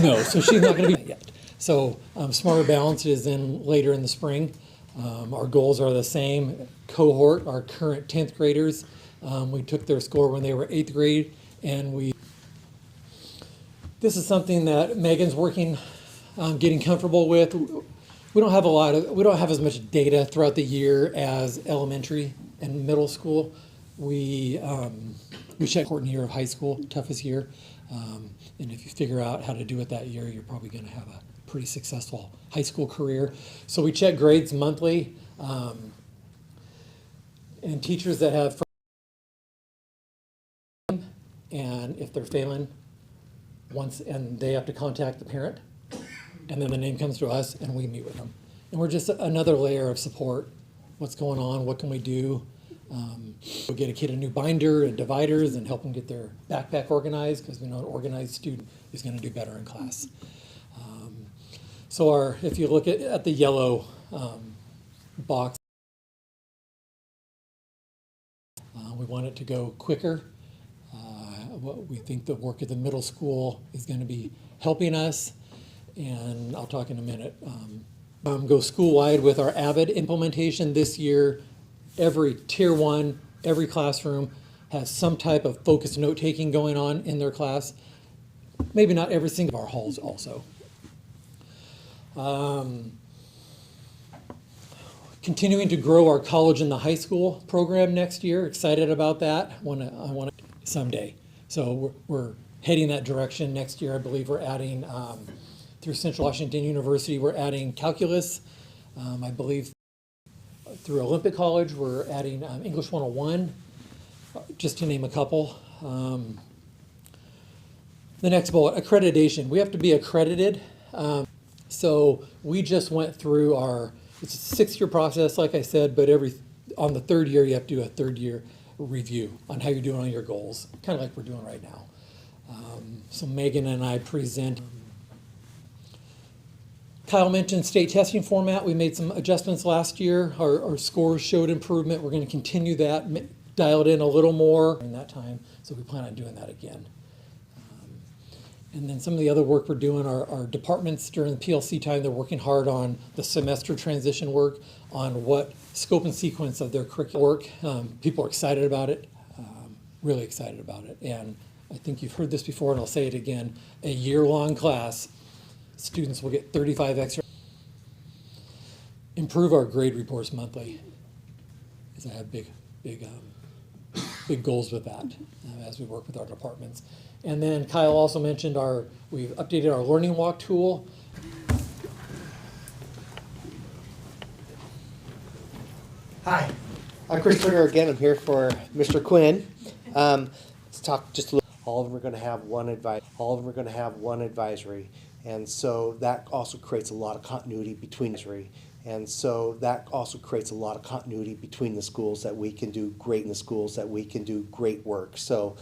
No, so she's not going to be yet. So Smarter Balance is in later in the spring. Our goals are the same. Cohort, our current 10th graders, we took their score when they were 8th grade, and this is something that Megan's working on getting comfortable with. We don't have as much data throughout the year as elementary and middle school. We check important year of high school, toughest year, and if you figure out how to do it that year, you're probably going to have a pretty successful high school career. So we check grades monthly, and teachers that have, and if they're failing once, and they have to contact the parent, and then the name comes to us and we meet with them. And we're just another layer of support. What's going on? What can we do? We'll get a kid a new binder and dividers and help them get their backpack organized, because we know an organized student is going to do better in class. So if you look at the yellow box, we want it to go quicker. We think the work at the middle school is going to be helping us, and I'll talk in a minute. Go school-wide with our AVID implementation this year. Every tier 1, every classroom has some type of focused note-taking going on in their class. Maybe not every single of our halls also. Continuing to grow our college and the high school program next year. Excited about that. I want to someday. So we're heading that direction next year. I believe we're adding through Central Washington University. We're adding calculus. I believe through Olympic College we're adding English 101, just to name a couple. The next bullet, accreditation. We have to be accredited. So we just went through it's a 6-year process, like I said, but on the 3rd year, you have to do a 3rd year review on how you're doing on your goals, kind of like we're doing right now. So Megan and I present. Kyle mentioned state testing format. We made some adjustments last year. Our scores showed improvement. We're going to continue that, dial it in a little more in that time, so we plan on doing that again. And then some of the other work we're doing, our departments during the PLC time, they're working hard on the semester transition work, on what scope and sequence of their curriculum work. People are excited about it, really excited about it. And I think you've heard this before, and I'll say it again, a year-long class, students will get 35 extra. Improve our grade reports monthly, because I have big goals with that as we work with our departments. And then Kyle also mentioned we've updated our Learning Walk tool. Hi, I'm Chris Turner again. I'm here for Mr. Quinn. Let's talk just a little. All of them are going to have one advisory, and so that also creates a lot of continuity between the schools that we can do great in the schools that we can do great work. So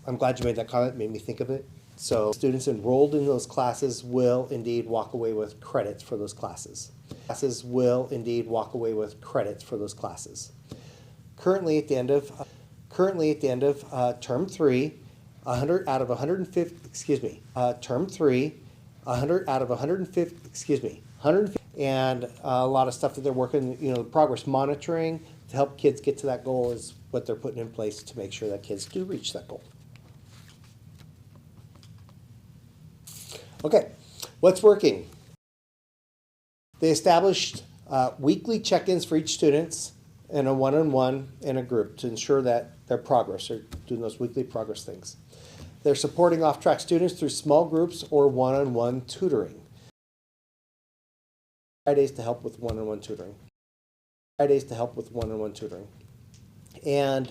I'm glad you made that comment. It made me think of it. So students enrolled in those classes will indeed walk away with credits for those classes. Currently at the end of term 3, 100 out of 150. Term 3, 100 out of 150. 150. and a lot of stuff that they're working, progress monitoring to help kids get to that goal is what they're putting in place to make sure that kids do reach that goal. Okay, what's working? They established weekly check-ins for each student and a one-on-one and a group to ensure that their progress, are doing those weekly progress things. They're supporting off-track students through small groups or one-on-one tutoring. Fridays to help with one-on-one tutoring. Fridays to help with one-on-one tutoring. And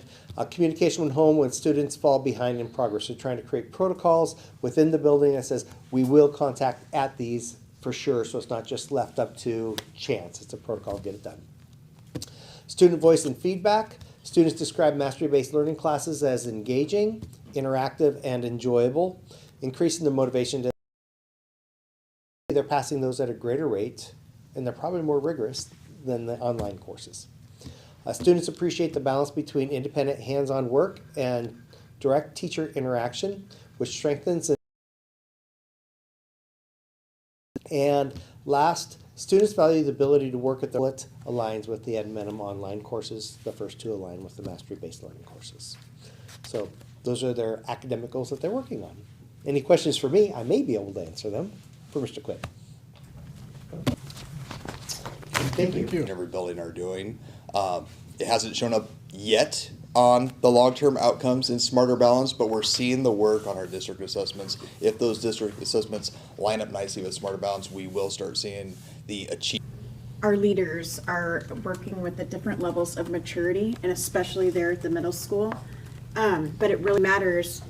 communication with home when students fall behind in progress. So trying to create protocols within the building that says we will contact at these for sure, so it's not just left up to chance. It's a protocol to get it done. Student voice and feedback. Students describe mastery-based learning classes as engaging, interactive, and enjoyable, increasing their motivation to. They're passing those at a greater rate, and they're probably more rigorous than the online courses. Students appreciate the balance between independent hands-on work and direct teacher interaction, which strengthens. And last, students value the ability to work at what aligns with the Edmentum online courses. The first two align with the mastery-based learning courses. So those are their academic goals that they're working on. Any questions for me? I may be able to answer them for Mr. Quinn. Thank you. Every building are doing. It hasn't shown up yet on the long-term outcomes in Smarter Balance, but we're seeing the work on our district assessments. If those district assessments line up nicely with Smarter Balance, we will start seeing the achievement. Our leaders are working with the different levels of maturity, and especially there at the middle school. But it really matters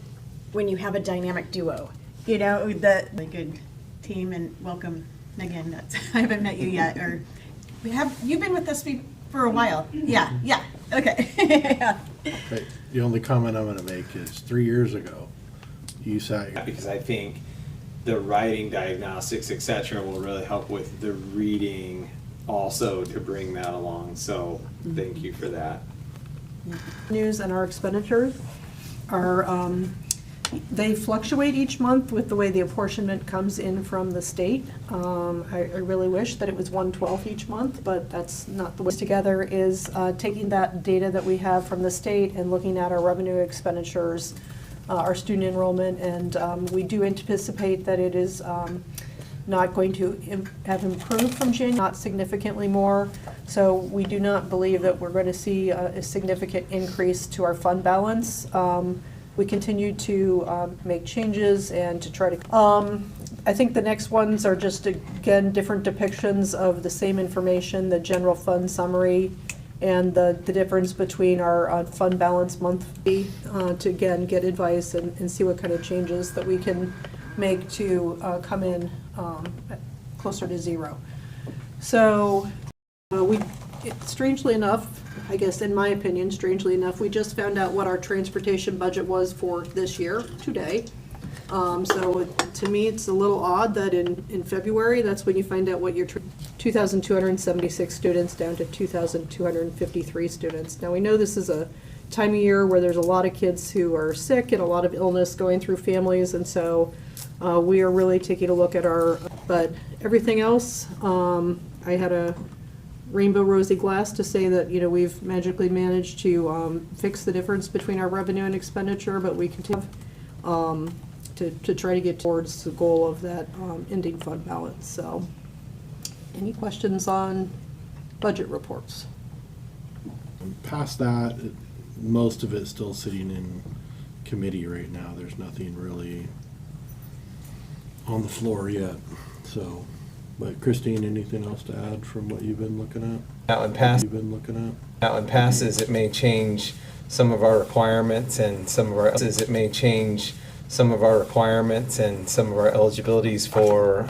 when you have a dynamic duo. The good team, and welcome, Megan. I haven't met you yet, or you've been with us for a while. Yeah, okay. Yeah. But the only comment I'm gonna make is 3 years ago, you sat. Because I think the writing diagnostics, et cetera, will really help with the reading also to bring that along. So thank you for that. News and our expenditures are, they fluctuate each month with the way the apportionment comes in from the state. I really wish that it was 1/12 each month, but that's not the way. Together is taking that data that we have from the state and looking at our revenue expenditures, our student enrollment, and we do anticipate that it is not going to have improved from January, not significantly more. So we do not believe that we're going to see a significant increase to our fund balance. We continue to make changes and to try to. I think the next ones are just, again, different depictions of the same information, the general fund summary, and the difference between our fund balance monthly to, again, get advice and see what kind of changes that we can make to come in closer to zero. So strangely enough, I guess in my opinion, strangely enough, we just found out what our transportation budget was for this year today. So to me, it's a little odd that in February, that's when you find out what your 2,276 students down to 2,253 students. Now we know this is a time of year where there's a lot of kids who are sick and a lot of illness going through families, and so we are really taking a look at but everything else, I had a rainbow rosy glass to say that, we've magically managed to fix the difference between our revenue and expenditure, but we continue to try to get towards the goal of that ending fund balance. So any questions on budget reports? Past that, most of it's still sitting in committee right now. There's nothing really on the floor yet. So, but Christine, anything else to add from what you've been looking at? That one passes, it may change some of our requirements and some of our eligibilities for